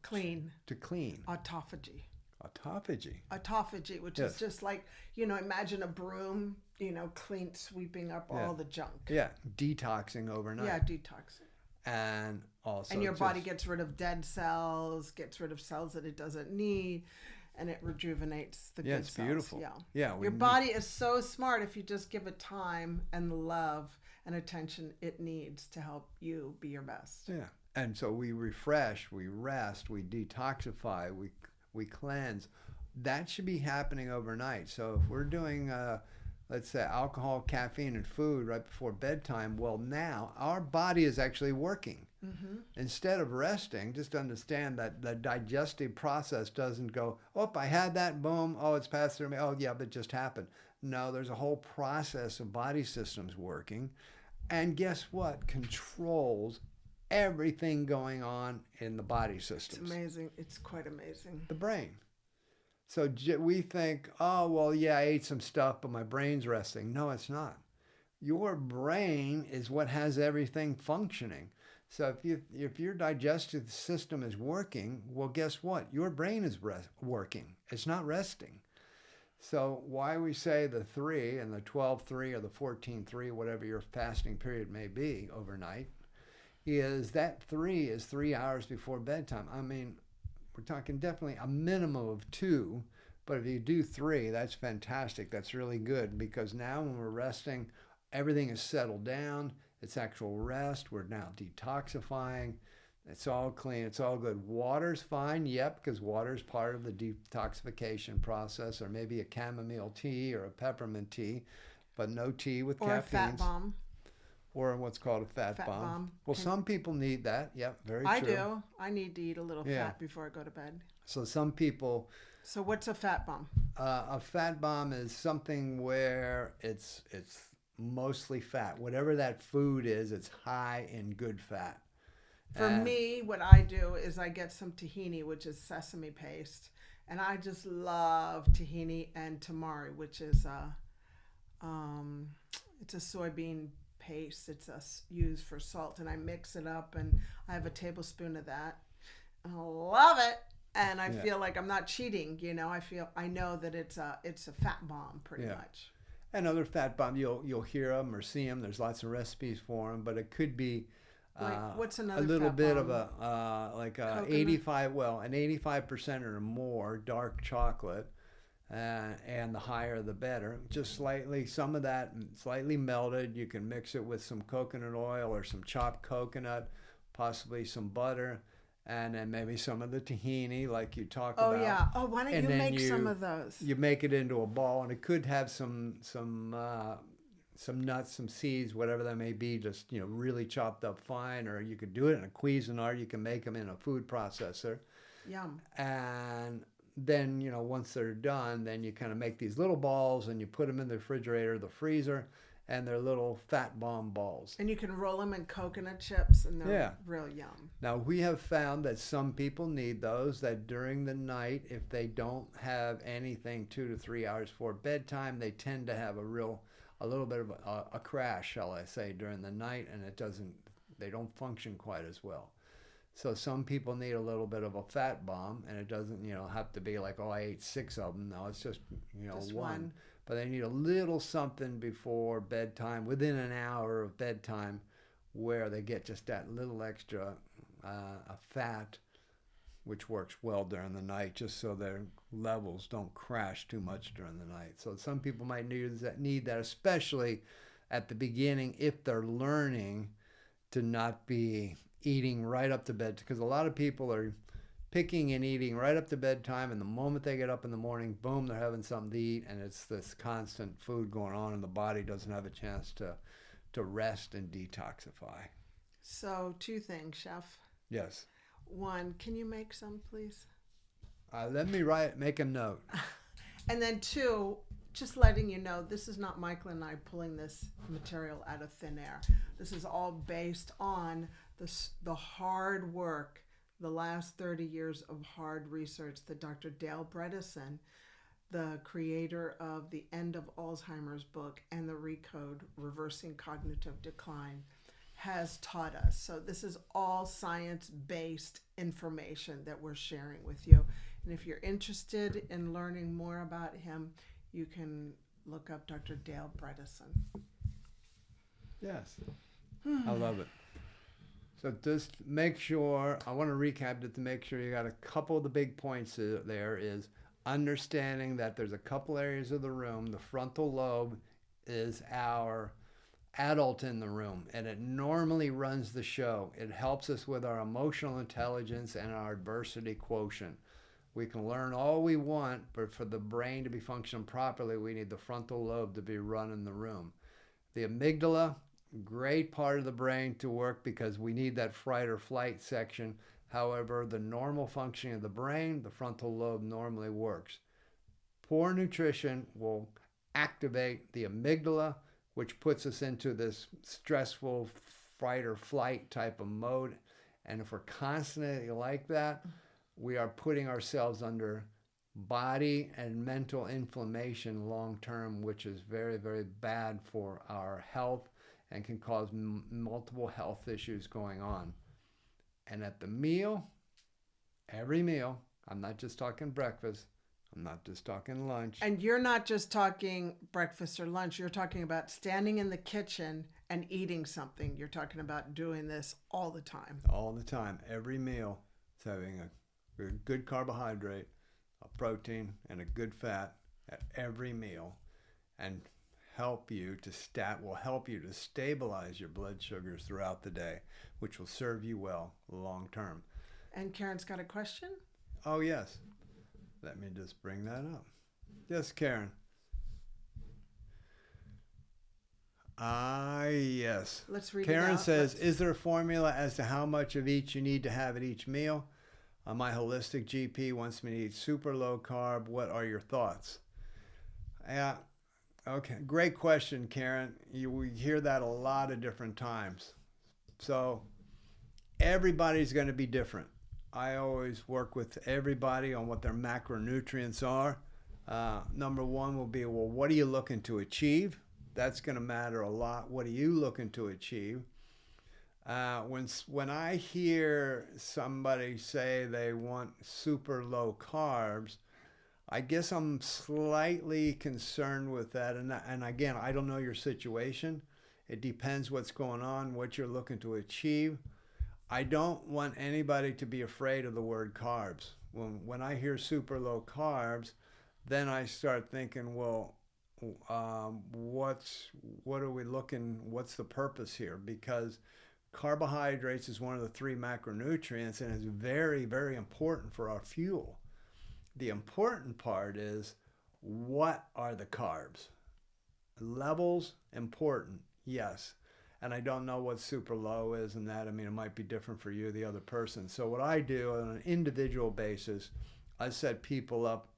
clean. Autophagy. Autophagy, which is just like, imagine a broom, sweeping up all the junk. Yeah, detoxing overnight. Yeah, detoxing. And also, and your body gets rid of dead cells, gets rid of cells that it doesn't need, and it rejuvenates the good cells. Yeah, it's beautiful. Yeah. Your body is so smart if you just give it time and love and attention it needs to help you be your best. Yeah. And so we refresh, we rest, we detoxify, we cleanse. That should be happening overnight. So if we're doing, let's say, alcohol, caffeine, and food right before bedtime, well, now our body is actually working. Mm-hmm. Instead of resting, just understand that the digestive process doesn't go, oh, I had that, boom, oh, it's passed through me, oh, yeah, but it just happened. No, there's a whole process of body systems working. And guess what? Controls everything going on in the body systems. It's amazing. It's quite amazing. The brain. So we think, oh, well, yeah, I ate some stuff, but my brain's resting. No, it's not. Your brain is what has everything functioning. So if your digestive system is working, well, guess what? Your brain is working. It's not resting. So why we say the 3 and the 12-3 or the 14-3, whatever your fasting period may be overnight, is that 3 is 3 hours before bedtime. I mean, we're talking definitely a minimum of 2, but if you do 3, that's fantastic. That's really good, because now when we're resting, everything is settled down. It's actual rest. We're now detoxifying. It's all clean. It's all good. Water's fine. Yep, because water is part of the detoxification process, or maybe a chamomile tea or a peppermint tea, but no tea with caffeine. Or a fat bomb. Or what's called a fat bomb. Well, some people need that. Yep, very true. I do. I need to eat a little fat before I go to bed. So some people... So what's a fat bomb? A fat bomb is something where it's mostly fat. Whatever that food is, it's high in good fat. For me, what I do is I get some tahini, which is sesame paste, and I just love tahini and tamari, which is it's a soybean paste. It's used for salt, and I mix it up, and I have a tablespoon of that. I love it, and I feel like I'm not cheating. You know, I know that it's a fat bomb pretty much. And other fat bombs, you'll hear them or see them. There's lots of recipes for them, but it could be what's another a little fat bit bomb? of a like a Coconut? an 85% or more dark chocolate, and the higher the better. Just slightly, some of that slightly melted. You can mix it with some coconut oil or some chopped coconut, possibly some butter, and then maybe some of the tahini, like you talked about. Oh yeah. Oh, why don't you make some of those? You make it into a ball, and it could have some nuts, some seeds, whatever that may be, just really chopped up fine. Or you could do it in a Cuisinart. You can make them in a food processor. Yum. And then once they're done, then you kind of make these little balls, and you put them in the refrigerator, the freezer, and they're little fat bomb balls. And you can roll them in coconut chips, and they're real yum. Now, we have found that some people need those, that during the night, if they don't have anything 2 to 3 hours before bedtime, they tend to have a little bit of a crash, shall I say, during the night, and they don't function quite as well. So some people need a little bit of a fat bomb, and it doesn't, have to be like, oh, I ate 6 of them. No, it's just, Just one. But they need a little something before bedtime, within an hour of bedtime, where they get just that little extra fat, which works well during the night, just so their levels don't crash too much during the night. So some people might need that, especially at the beginning, if they're learning to not be eating right up to bed, because a lot of people are picking and eating right up to bedtime, and the moment they get up in the morning, boom, they're having something to eat, and it's this constant food going on, and the body doesn't have a chance to rest and detoxify. So 2 things, Chef. Yes. 1, can you make some, please? Let me make a note. And then 2, just letting you know, this is not Michael and I pulling this material out of thin air. This is all based on the hard work, the last 30 years of hard research that Dr. Dale Bredesen, the creator of the End of Alzheimer's book and the Recode, Reversing Cognitive Decline, has taught us. So this is all science-based information that we're sharing with you. And if you're interested in learning more about him, you can look up Dr. Dale Bredesen. Yes. I love it. So just make sure, I want to recap it to make sure you got a couple of the big points there is understanding that there's a couple areas of the room. The frontal lobe is our adult in the room, and it normally runs the show. It helps us with our emotional intelligence and our adversity quotient. We can learn all we want, but for the brain to be functioning properly, we need the frontal lobe to be running the room. The amygdala, great part of the brain to work because we need that fight or flight section. However, the normal functioning of the brain, the frontal lobe normally works. Poor nutrition will activate the amygdala, which puts us into this stressful fight or flight type of mode. And if we're constantly like that, we are putting ourselves under body and mental inflammation long term, which is very, very bad for our health and can cause multiple health issues going on. And at the meal, every meal, I'm not just talking breakfast, I'm not just talking lunch. And you're not just talking breakfast or lunch. You're talking about standing in the kitchen and eating something. You're talking about doing this all the time. All the time. Every meal is having a good carbohydrate, a protein, and a good fat at every meal, and will help you to stabilize your blood sugars throughout the day, which will serve you well long term. And Karen's got a question? Oh, yes. Let me just bring that up. Yes, Karen. Yes. Let's read Karen it out. says, is there a formula as to how much of each you need to have at each meal? My holistic GP wants me to eat super low carb. What are your thoughts? Yeah. Okay. Great question, Karen. We hear that a lot of different times. So everybody's going to be different. I always work with everybody on what their macronutrients are. Number one will be, well, what are you looking to achieve? That's going to matter a lot. What are you looking to achieve? When I hear somebody say they want super low carbs, I guess I'm slightly concerned with that. And again, I don't know your situation. It depends what's going on, what you're looking to achieve. I don't want anybody to be afraid of the word carbs. When I hear super low carbs, then I start thinking, well, what's the purpose here? Because carbohydrates is one of the 3 macronutrients and is very, very important for our fuel. The important part is, what are the carbs? Levels, important, yes. And I don't know what super low is and that. I mean, it might be different for you, the other person. So what I do on an individual basis, I set people up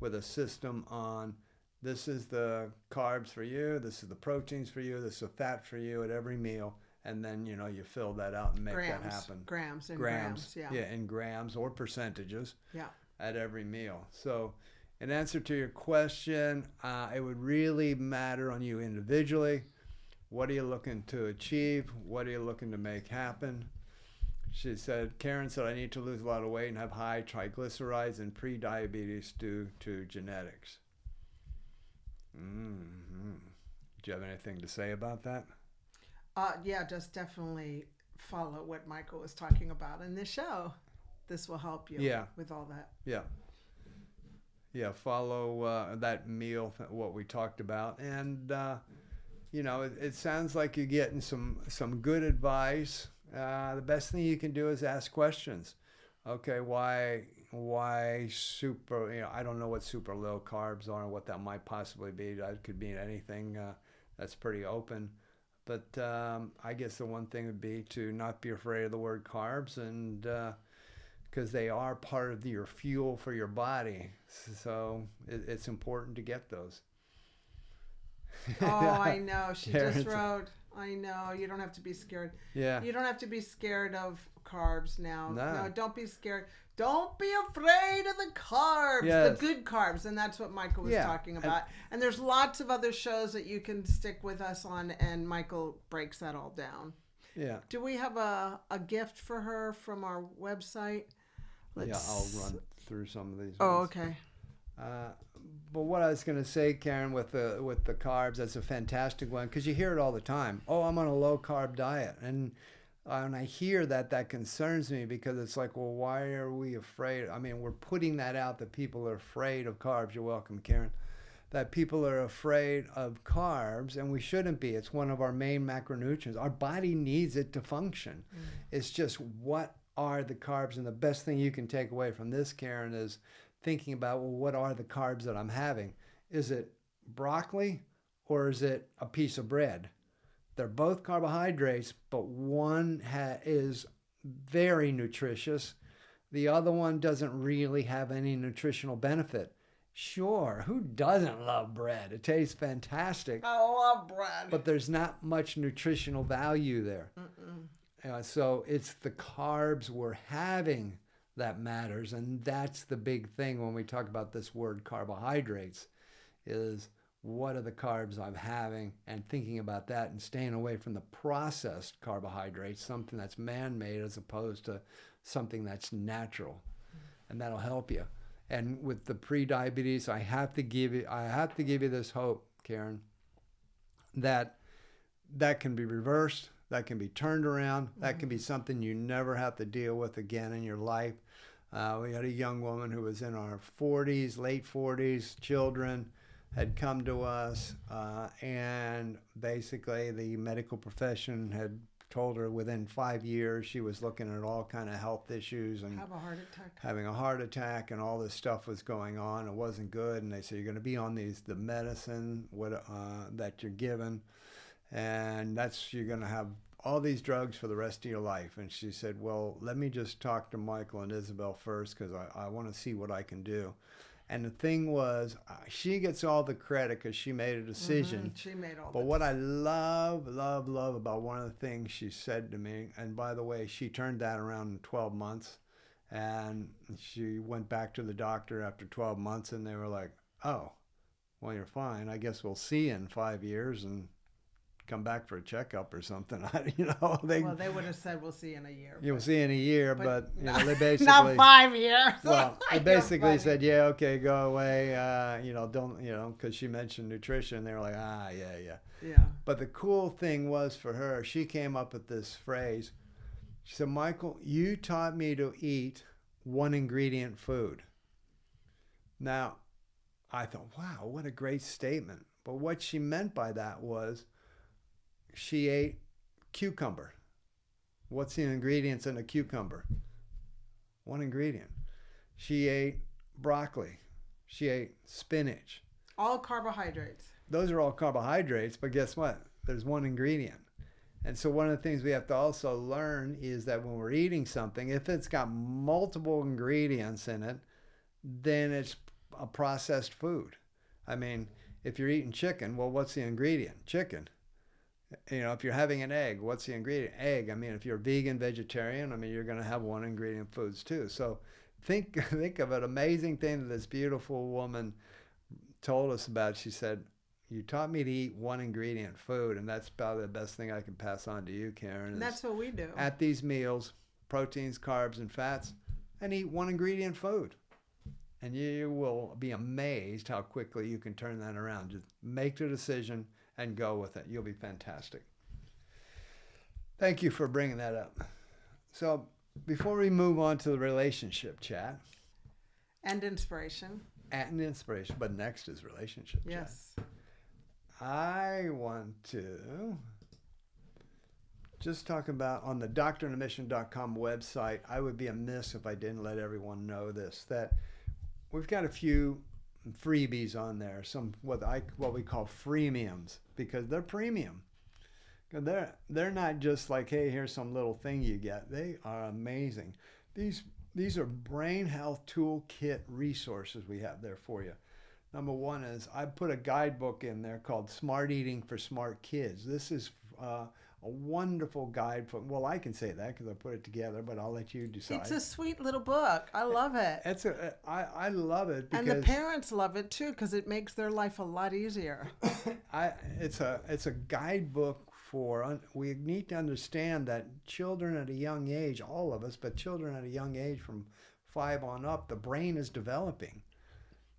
with a system on, this is the carbs for you, this is the proteins for you, this is the fat for you at every meal. And then, you fill that out and make that happen. Grams, yeah. Yeah, in grams or percentages. Yeah. At every meal. So in answer to your question, it would really matter on you individually. What are you looking to achieve? What are you looking to make happen? Karen said, I need to lose a lot of weight and have high triglycerides and pre-diabetes due to genetics. Mm-hmm. Do you have anything to say about that? Yeah, just definitely follow what Michael was talking about in this show. This will help you with all that. Yeah, follow that meal, what we talked about. And it sounds like you're getting some good advice. The best thing you can do is ask questions. Okay, why super, I don't know what super low carbs are and what that might possibly be. That could mean anything. That's pretty open. But I guess the one thing would be to not be afraid of the word carbs, and because they are part of your fuel for your body. So it's important to get those. Oh, I know. She just wrote, I know. You don't have to be scared. Yeah. You don't have to be scared of carbs now. No, don't be scared. Don't be afraid of the carbs, the good carbs. And that's what Michael was talking about. And there's lots of other shows that you can stick with us on, and Michael breaks that all down. Yeah. Do we have a gift for her from our website? I'll run through some of these. Oh, okay. But what I was going to say, Karen, with the carbs, that's a fantastic one, because you hear it all the time. Oh, I'm on a low carb diet, and I hear that concerns me, because it's like, well, why are we afraid? I mean, we're putting that out that people are afraid of carbs. You're welcome, Karen. That people are afraid of carbs, and we shouldn't be. It's one of our main macronutrients. Our body needs it to function. It's just, what are the carbs? And the best thing you can take away from this, Karen, is thinking about, well, what are the carbs that I'm having? Is it broccoli or is it a piece of bread? They're both carbohydrates, but one is very nutritious. The other one doesn't really have any nutritional benefit. Sure, who doesn't love bread? It tastes fantastic, I love bread. but there's not much nutritional value there. So it's the carbs we're having that matters, and that's the big thing when we talk about this word carbohydrates, is what are the carbs I'm having, and thinking about that and staying away from the processed carbohydrates, something that's man-made as opposed to something that's natural, and that'll help you. And with the pre-diabetes, I have to give you this hope, Karen, that can be reversed, that can be turned around, that can be something you never have to deal with again in your life. We had a young woman who was in our 40s, late 40s, children, had come to us, and basically the medical profession had told her within 5 years she was looking at all kind of health issues and having a heart attack, and all this stuff was going on. It wasn't good, and they said, you're going to be on the medicine that you're given, and you're going to have all these drugs for the rest of your life. And she said, well, let me just talk to Michael and Isabel first, because I want to see what I can do. And the thing was, she gets all the credit because she made a decision. She made all. But what I love about one of the things she said to me, and by the way, she turned that around in 12 months, and she went back to the doctor after 12 months, and they were like, oh, well, you're fine. I guess we'll see you in 5 years and come back for a checkup or something. They would have said, we'll see you in a year. You'll see in a year, but they basically... Not 5 years. Well, they basically said, yeah, okay, go away. Don't, because she mentioned nutrition. They were like, yeah. But the cool thing was for her, she came up with this phrase. She said, Michael, you taught me to eat one ingredient food. Now, I thought, wow, what a great statement. But what she meant by that was, she ate cucumber. What's the ingredients in a cucumber? One ingredient. She ate broccoli. She ate spinach. All carbohydrates. Those are all carbohydrates, but guess what? There's one ingredient. And so one of the things we have to also learn is that when we're eating something, if it's got multiple ingredients in it, then it's a processed food. I mean, if you're eating chicken, well, what's the ingredient? Chicken. If you're having an egg, what's the ingredient? Egg. I mean, if you're vegan, vegetarian, you're going to have one ingredient foods too. So think of an amazing thing that this beautiful woman told us about. She said, you taught me to eat one ingredient food, and that's probably the best thing I can pass on to you, Karen. And that's what we do. At these meals, proteins, carbs, and fats, and eat one ingredient food. And you will be amazed how quickly you can turn that around. Just make the decision and go with it. You'll be fantastic. Thank you for bringing that up. So before we move on to the relationship chat. And inspiration. But next is relationship chat. Yes. I want to just talk about, on the doctoronmission.com website, I would be amiss if I didn't let everyone know this, that we've got a few freebies on there, some what we call freemiums, because they're premium. They're not just like, hey, here's some little thing you get. They are amazing. These are brain health toolkit resources we have there for you. Number one is I put a guidebook in there called Smart Eating for Smart Kids. This is a wonderful guide for, well, I can say that because I put it together, but I'll let you decide. It's a sweet little book. I love it. I love it because, and the parents love it too, because it makes their life a lot easier. It's a guidebook for, we need to understand that children at a young age, all of us, but children at a young age from 5 on up, the brain is developing.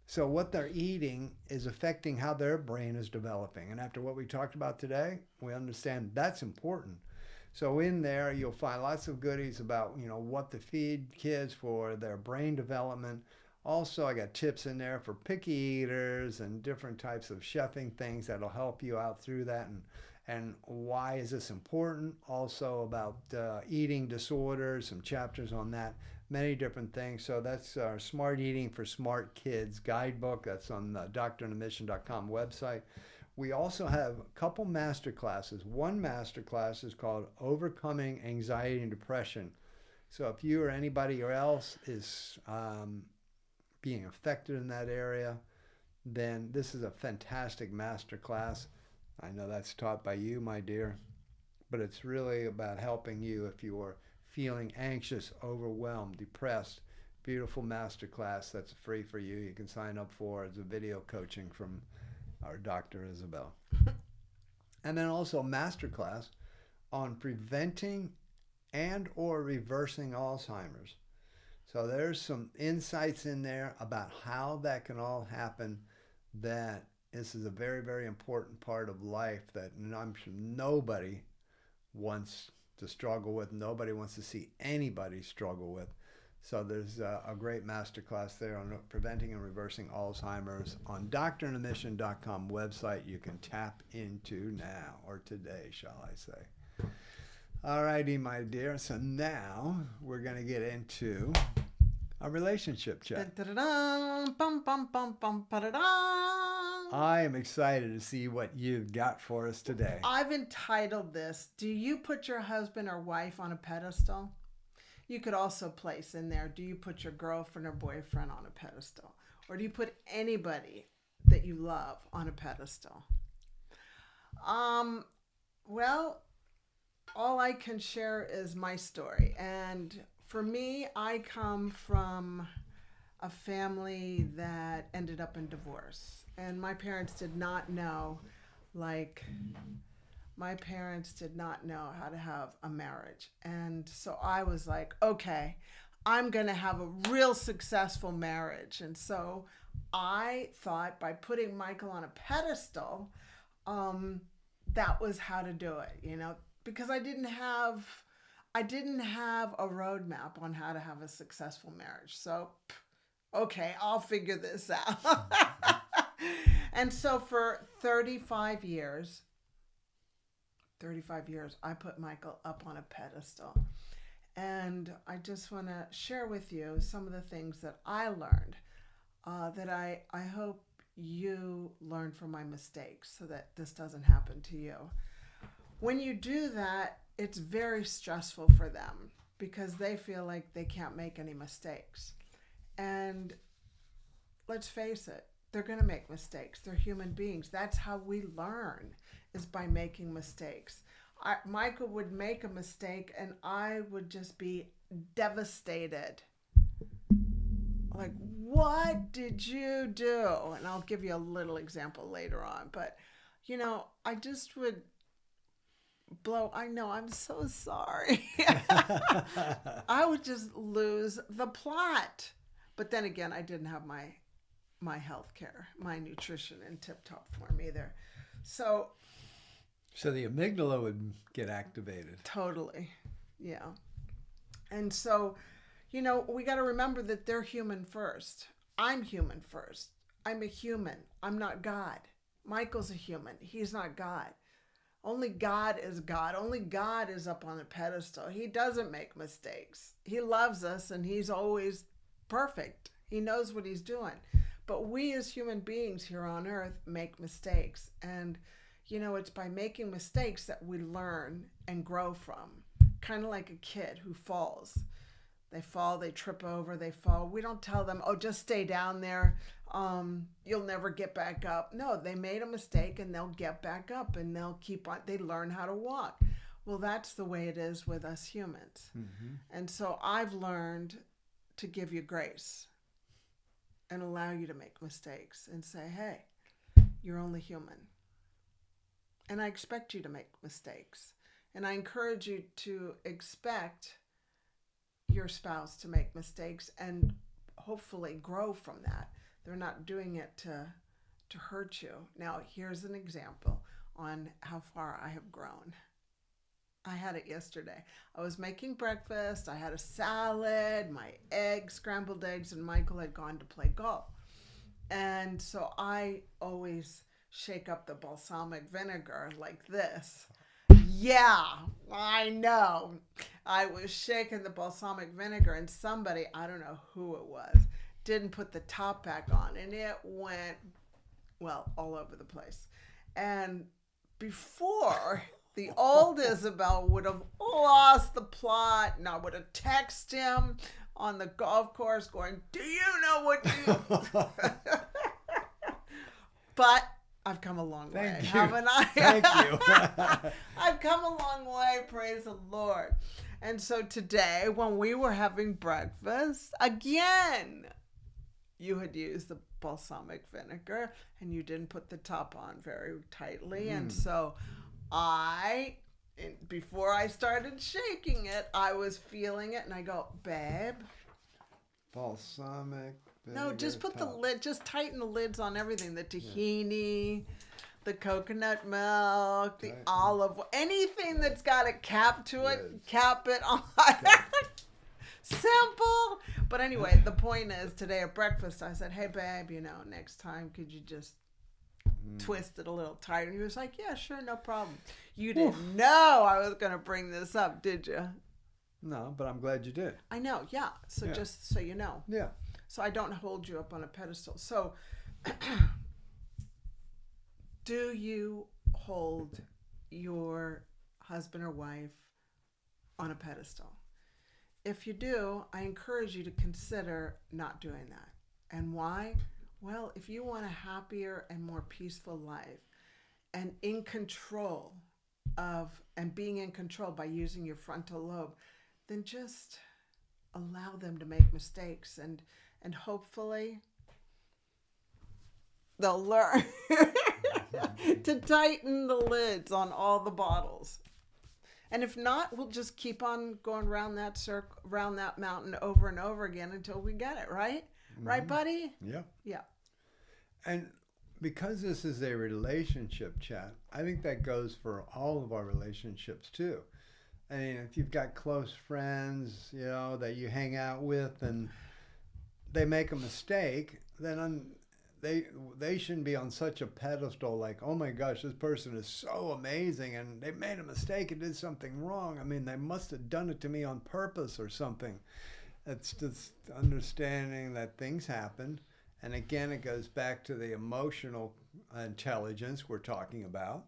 So what they're eating is affecting how their brain is developing. And after what we talked about today, we understand that's important. So in there, you'll find lots of goodies about, what to feed kids for their brain development. Also, I got tips in there for picky eaters and different types of chefing things that'll help you out through that. And why is this important? Also about eating disorders, some chapters on that. Many different things. So that's our Smart Eating for Smart Kids guidebook. That's on the doctoronmission.com website. We also have a couple master classes. One master class is called Overcoming Anxiety and Depression. So if you or anybody else is being affected in that area, then this is a fantastic master class. I know that's taught by you, my dear, but it's really about helping you if you are feeling anxious, overwhelmed, depressed. Beautiful master class that's free for you. You can sign up for as a video coaching from our Dr. Isabel. And then also master class on preventing and or reversing Alzheimer's. So there's some insights in there about how that can all happen, that this is a very, very important part of life that I'm sure nobody wants to struggle with. Nobody wants to see anybody struggle with. So there's a great masterclass there on preventing and reversing Alzheimer's on doctorandamission.com website you can tap into now, or today, shall I say. All righty, my dear. So now we're going to get into a relationship chat. I am excited to see what you've got for us today. I've entitled this, Do You Put Your Husband or Wife on a Pedestal? You could also place in there, do you put your girlfriend or boyfriend on a pedestal? Or do you put anybody that you love on a pedestal? Well, all I can share is my story. And for me, I come from a family that ended up in divorce. And my parents did not know, how to have a marriage. And so I was like, okay, I'm going to have a real successful marriage. And so I thought by putting Michael on a pedestal, that was how to do it, because I didn't have a roadmap on how to have a successful marriage. So, okay, I'll figure this out. And so for 35 years, I put Michael up on a pedestal. And I just want to share with you some of the things that I learned, that I hope you learn from my mistakes so that this doesn't happen to you. When you do that, it's very stressful for them because they feel like they can't make any mistakes. And let's face it, they're going to make mistakes. They're human beings. That's how we learn, is by making mistakes. Michael would make a mistake and I would just be devastated. Like, what did you do? And I'll give you a little example later on. But, I just would I know, I'm so sorry. I would just lose the plot. But then again, I didn't have my health care, my nutrition in tip-top form either. So the amygdala would get activated. Totally. Yeah. And so, we got to remember that they're human first. I'm human first. I'm a human. I'm not God. Michael's a human. He's not God. Only God is God. Only God is up on a pedestal. He doesn't make mistakes. He loves us and he's always perfect. He knows what he's doing. But we as human beings here on earth make mistakes. And, it's by making mistakes that we learn and grow from. Kind of like a kid who falls. They fall, they trip over, they fall. We don't tell them, oh, just stay down there. You'll never get back up. No, they made a mistake and they'll get back up and they'll keep on. They learn how to walk. Well, that's the way it is with us humans. Mm-hmm. And so I've learned to give you grace and allow you to make mistakes and say, hey, you're only human. And I expect you to make mistakes. And I encourage you to expect your spouse to make mistakes and hopefully grow from that. They're not doing it to hurt you. Now, here's an example on how far I have grown. I had it yesterday. I was making breakfast. I had a salad, my eggs, scrambled eggs, and Michael had gone to play golf. And so I always shake up the balsamic vinegar like this. Yeah, I know. I was shaking the balsamic vinegar and somebody, I don't know who it was, didn't put the top back on and it went, all over the place. And before, the old Isabel would have lost the plot and I would have texted him. on the golf course going, do you know what you... But I've come a long way, Thank you. haven't I? Thank you. I've come a long way, praise the Lord. And so today, when we were having breakfast, again, you had used the balsamic vinegar and you didn't put the top on very tightly. And so before I started shaking it, I was feeling it and I go, babe. Balsamic vinegar. No, just put the top. lid, just tighten the lids on everything. The tahini, the coconut milk, the olive oil, anything that's got a cap to it, Lids. cap it on. Simple. But anyway, the point is today at breakfast, I said, hey, babe, next time, could you just twist it a little tighter? He was like, yeah, sure, no problem. You didn't know I was going to bring this up, did you? No, but I'm glad you did. I know, yeah. So just so you know. Yeah. So I don't hold you up on a pedestal. So do you hold your husband or wife on a pedestal? If you do, I encourage you to consider not doing that. And why? Well, if you want a happier and more peaceful life and in control and being in control by using your frontal lobe, then just allow them to make mistakes and hopefully they'll learn to tighten the lids on all the bottles. And if not, we'll just keep on going around that circle, around that mountain over and over again until we get it, right? Mm-hmm. Right, buddy? Yeah. Yeah. And because this is a relationship chat, I think that goes for all of our relationships too. I mean, if you've got close friends, that you hang out with and they make a mistake, then they shouldn't be on such a pedestal like, oh my gosh, this person is so amazing and they made a mistake and did something wrong. I mean, they must have done it to me on purpose or something. It's just understanding that things happen. And again, it goes back to the emotional intelligence we're talking about.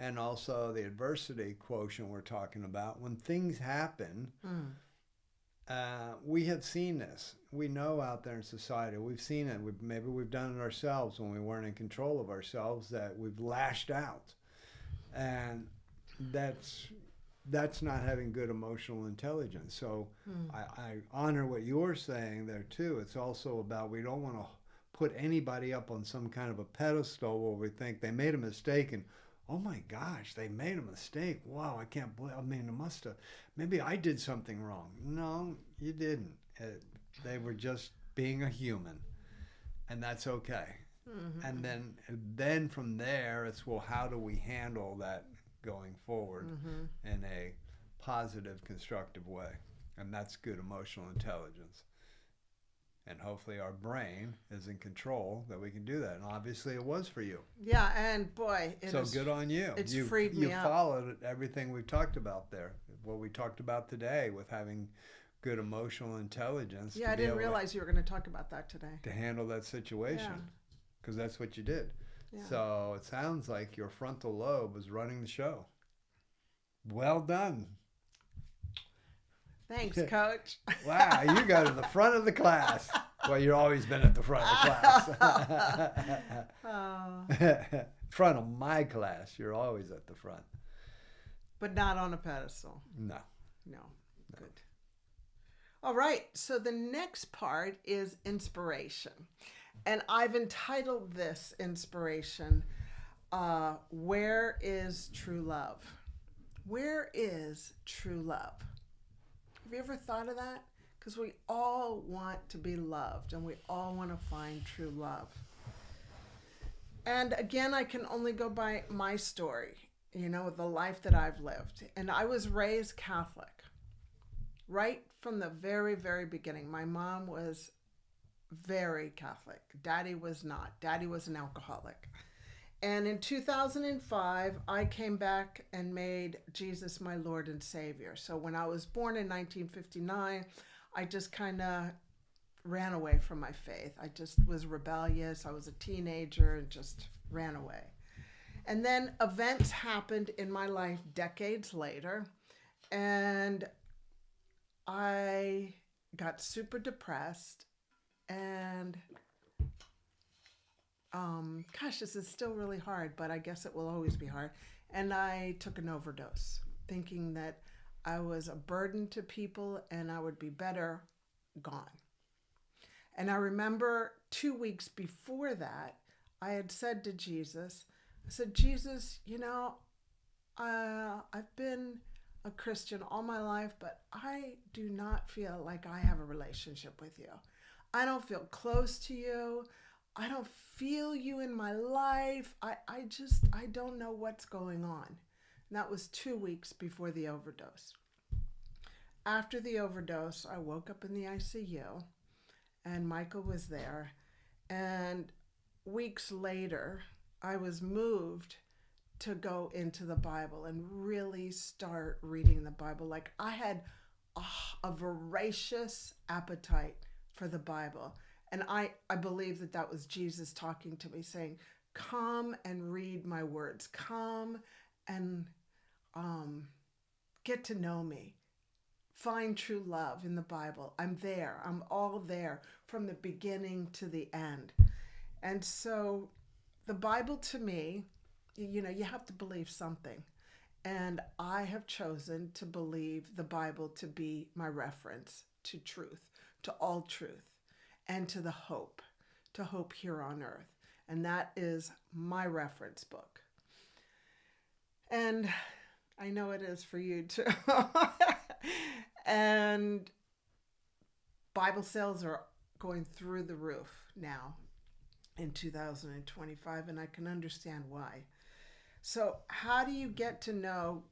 And also the adversity quotient we're talking about. When things happen, we have seen this. We know out there in society, we've seen it. Maybe we've done it ourselves when we weren't in control of ourselves, that we've lashed out. And that's not having good emotional intelligence. So I honor what you're saying there too. It's also about, we don't want to put anybody up on some kind of a pedestal where we think they made a mistake and, oh my gosh, they made a mistake. Wow, I can't believe, maybe I did something wrong. No, you didn't. They were just being a human, and that's okay. Mm-hmm. And then from there, it's, well, how do we handle that going forward in a positive, constructive way? And that's good emotional intelligence. And hopefully our brain is in control that we can do that. And obviously it was for you. Yeah, and boy, good on you. It's freed me up. You followed everything we've talked about there. What we talked about today with having good emotional intelligence. Yeah, I didn't realize you were going to talk about that today. To handle that situation. Because that's what you did. Yeah. So it sounds like your frontal lobe was running the show. Well done. Thanks, Coach. Wow, you go to the front of the class. Well, you've always been at the front of the class. Front of my class, you're always at the front. But not on a pedestal. No. Good. All right, so the next part is inspiration. And I've entitled this inspiration, Where is True Love? Where is true love? Have you ever thought of that? Because we all want to be loved and we all want to find true love. And again, I can only go by my story, the life that I've lived. And I was raised Catholic. Right from the very, very beginning. My mom was very Catholic. Daddy was not. Daddy was an alcoholic. And in 2005, I came back and made Jesus my Lord and Savior. So when I was born in 1959, I just kind of ran away from my faith. I just was rebellious. I was a teenager and just ran away. And then events happened in my life decades later. And I got super depressed, and gosh, this is still really hard, but I guess it will always be hard. And I took an overdose, thinking that I was a burden to people and I would be better gone. And I remember 2 weeks before that, I had said to Jesus, I said, Jesus, I've been a Christian all my life, but I do not feel like I have a relationship with you. I don't feel close to you. I don't feel you in my life. I don't know what's going on. And that was 2 weeks before the overdose. After the overdose, I woke up in the ICU, and Michael was there. And weeks later, I was moved to go into the Bible and really start reading the Bible. Like, I had a voracious appetite for the Bible. And I believe that was Jesus talking to me, saying, come and read my words. Come and get to know me. Find true love in the Bible. I'm there. I'm all there from the beginning to the end. And so the Bible, to me, you have to believe something. And I have chosen to believe the Bible to be my reference to truth, to all truth, and to hope here on earth. And that is my reference book. And I know it is for you too. And Bible sales are going through the roof now in 2025, and I can understand why. So how do you get to know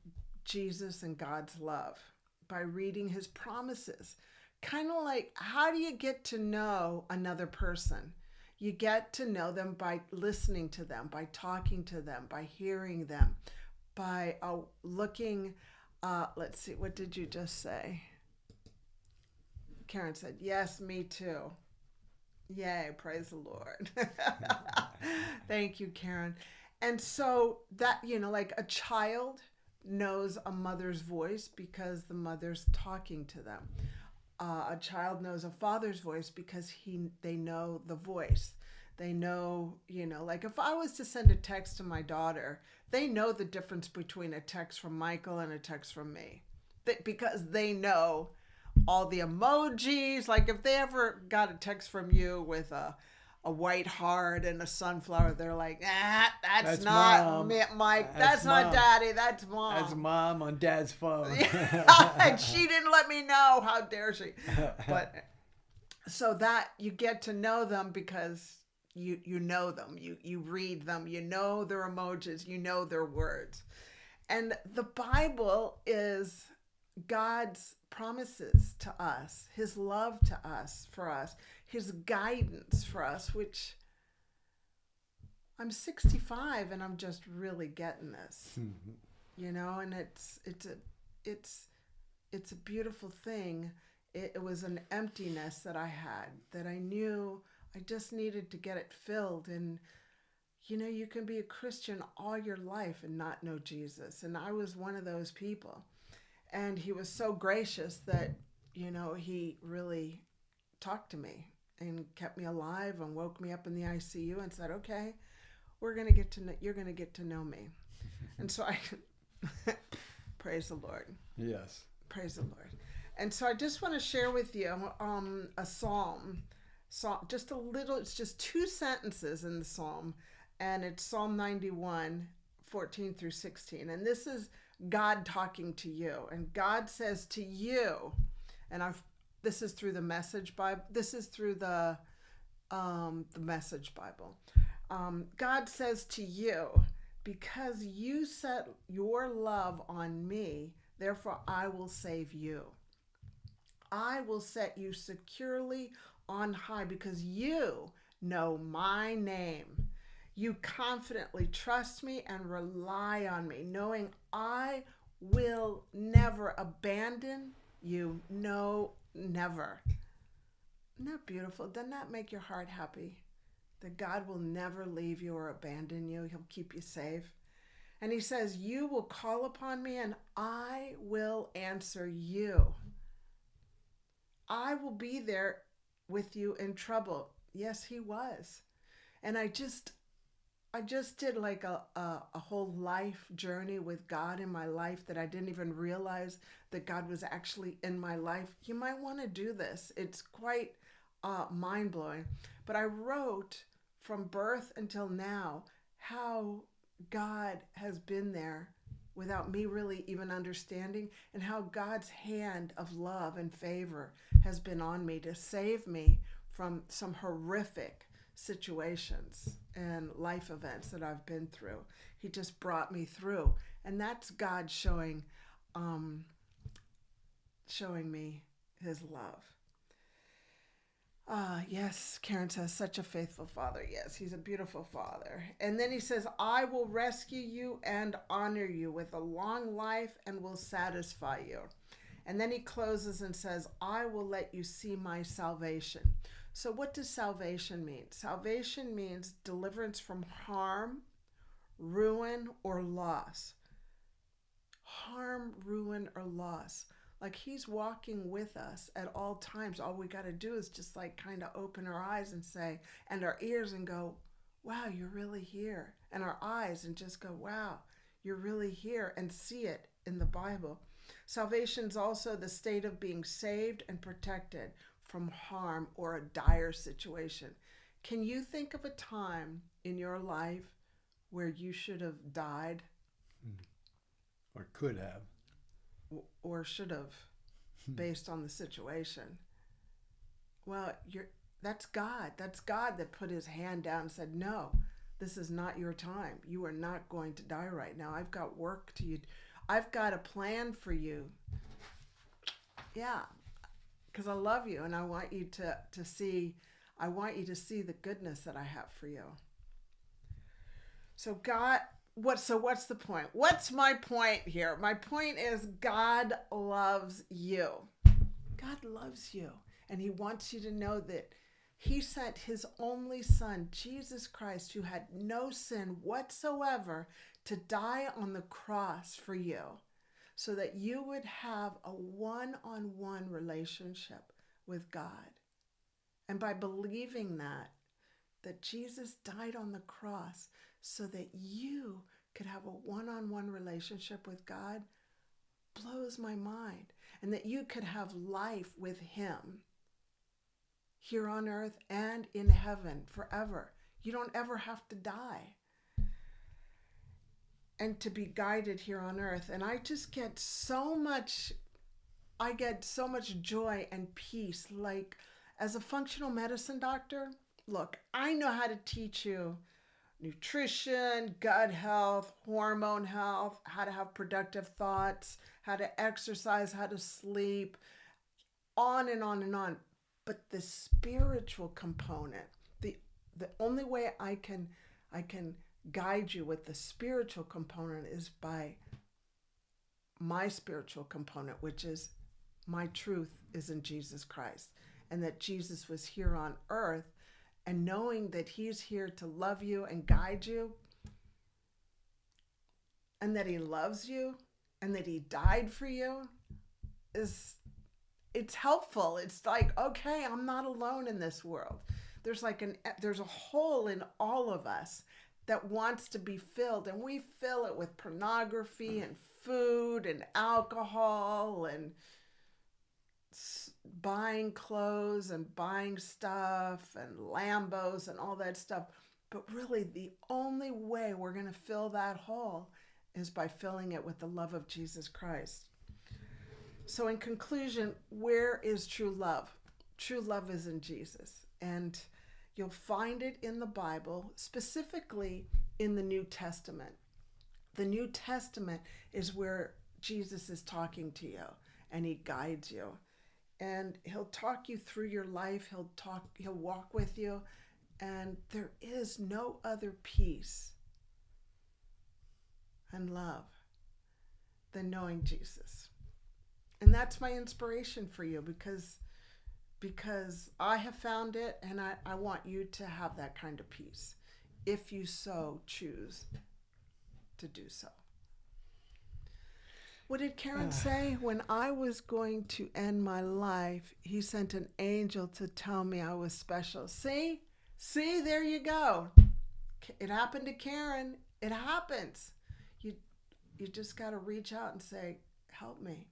Jesus and God's love? By reading his promises. Kind of like, how do you get to know another person? You get to know them by listening to them, by talking to them, by hearing them, by looking. Let's see, what did you just say? Karen said, yes, me too. Yay, praise the Lord. Thank you, Karen. And so that, like a child knows a mother's voice because the mother's talking to them. A child knows a father's voice because they know the voice. They know, like if I was to send a text to my daughter, they know the difference between a text from Michael and a text from me. Because they know all the emojis. Like if they ever got a text from you with a white heart and a sunflower, they're like, that's not Mom. Mike. That's That's not Mom. Daddy. That's Mom. That's Mom on Dad's phone. And she didn't let me know. How dare she? But so that you get to know them because you know them. You read them. You know their emojis. You know their words. And the Bible is God's promises to us, his love to us, for us, his guidance for us, which I'm 65 and I'm just really getting this, and it's a beautiful thing. It was an emptiness that I had that I knew I just needed to get it filled. And you can be a Christian all your life and not know Jesus. And I was one of those people. And he was so gracious that, he really talked to me and kept me alive and woke me up in the ICU and said, okay, you're going to get to know me. And so I, praise the Lord. Yes. Praise the Lord. And so I just want to share with you a psalm. So just a little, it's just 2 sentences in the psalm, and it's Psalm 91, 14 through 16. And this is God talking to you. And God says to you, and this is through the Message Bible. This is through the Message Bible. God says to you, because you set your love on me, therefore I will save you. I will set you securely on high because you know my name. You confidently trust me and rely on me, knowing I will never abandon you. No, never. Isn't that beautiful? Doesn't that make your heart happy? That God will never leave you or abandon you. He'll keep you safe. And he says, you will call upon me and I will answer you. I will be there with you in trouble. Yes, he was. And I just did like a whole life journey with God in my life that I didn't even realize that God was actually in my life. You might want to do this. It's quite mind-blowing. But I wrote from birth until now how God has been there without me really even understanding, and how God's hand of love and favor has been on me to save me from some horrific situations and life events that I've been through. He just brought me through, and that's God showing me his love. Yes, Karen says, such a faithful father. Yes, he's a beautiful father. And then he says, I will rescue you and honor you with a long life and will satisfy you. And then he closes and says, I will let you see my salvation. So what does salvation mean? Salvation means deliverance from harm, ruin, or loss. Harm, ruin, or loss. Like he's walking with us at all times. All we got to do is just like kind of open our eyes and say, and our ears and go, wow, you're really here. And our eyes and just go, wow, you're really here, and see it in the Bible. Salvation is also the state of being saved and protected from harm or a dire situation. Can you think of a time in your life where you should have died? Or could have. Or should have, based on the situation? Well, that's God. That's God that put his hand down and said, no, this is not your time. You are not going to die right now. I've got work to you. I've got a plan for you. Yeah, because I love you, and I want you to see the goodness that I have for you. So God, what's the point? What's my point here? My point is God loves you. God loves you, and he wants you to know that he sent his only son, Jesus Christ, who had no sin whatsoever, to die on the cross for you, so that you would have a one-on-one relationship with God. And by believing that Jesus died on the cross so that you could have a one-on-one relationship with God, blows my mind. And that you could have life with him here on earth and in heaven forever. You don't ever have to die. And to be guided here on earth. And I just get so much joy and peace. Like, as a functional medicine doctor, look, I know how to teach you nutrition, gut health, hormone health, how to have productive thoughts, how to exercise, how to sleep, on and on and on. But the spiritual component, the only way I can guide you with the spiritual component is by my spiritual component, which is my truth is in Jesus Christ, and that Jesus was here on earth, and knowing that he's here to love you and guide you, and that he loves you, and that he died for you, it's helpful. It's like, okay, I'm not alone in this world. There's a hole in all of us that wants to be filled, and we fill it with pornography and food and alcohol and buying clothes and buying stuff and Lambos and all that stuff. But really, the only way we're going to fill that hole is by filling it with the love of Jesus Christ. So in conclusion, where is true love? True love is in Jesus. And you'll find it in the Bible, specifically in the New Testament. The New Testament is where Jesus is talking to you, and he guides you. And he'll talk you through your life. He'll walk with you. And there is no other peace and love than knowing Jesus. And that's my inspiration for you, because I have found it, and I want you to have that kind of peace if you so choose to do so. What did Karen say? When I was going to end my life, he sent an angel to tell me I was special. See, there you go. It happened to Karen. It happens. You just got to reach out and say, help me.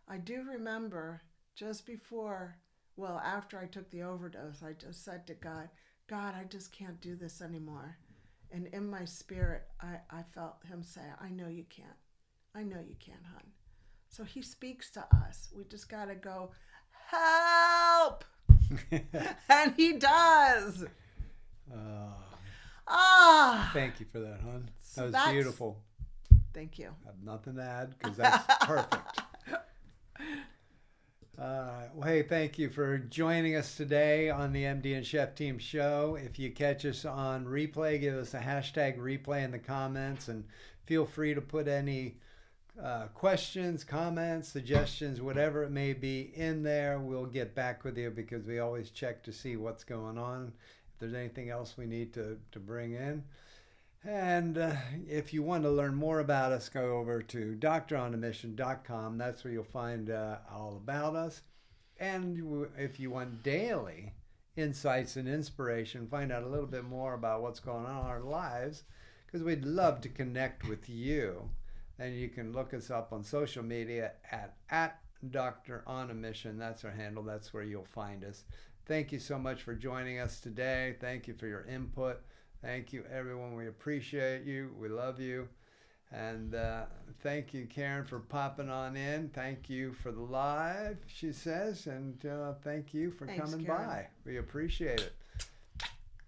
I do remember just before, well, after I took the overdose, I just said to God, I just can't do this anymore. And in my spirit, I felt him say, I know you can't. I know you can't, hon. So he speaks to us. We just got to go, help! And he does. Thank you for that, hon. So That was beautiful. Thank you. I have nothing to add because that's perfect. Well, hey, thank you for joining us today on the MD and Chef Team show. If you catch us on replay, give us a hashtag replay in the comments, and feel free to put any questions, comments, suggestions, whatever it may be in there. We'll get back with you because we always check to see what's going on, if there's anything else we need to bring in. And if you want to learn more about us, go over to DoctorOnAmission.com. That's where you'll find all about us. And if you want daily insights and inspiration, find out a little bit more about what's going on in our lives, because we'd love to connect with you. And you can look us up on social media at Doctor on a Mission. That's our handle. That's where you'll find us. Thank you so much for joining us today. Thank you for your input. Thank you, everyone. We appreciate you. We love you. And thank you, Karen, for popping on in. Thank you for the live, she says. And thank you for coming Karen. by. We appreciate it.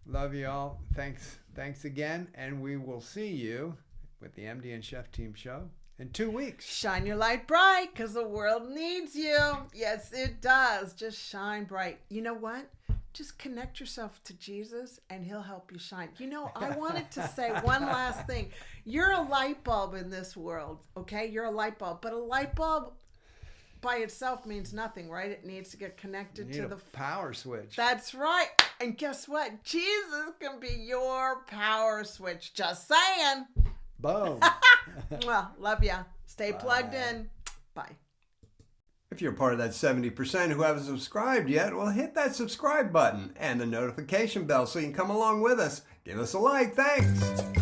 Love you all. Thanks again. And we will see you with the MD and Chef Team show in 2 weeks. Shine your light bright, because the world needs you. Yes, it does. Just shine bright. You know what? Just connect yourself to Jesus and he'll help you shine. You know, I wanted to say one last thing. You're a light bulb in this world, okay? You're a light bulb. But a light bulb by itself means nothing, right? It needs to get connected to the power switch. That's right. And guess what? Jesus can be your power switch. Just saying. Boom. Well, love ya. Stay plugged in. Bye. If you're part of that 70% who haven't subscribed yet, well, hit that subscribe button and the notification bell so you can come along with us. Give us a like. Thanks.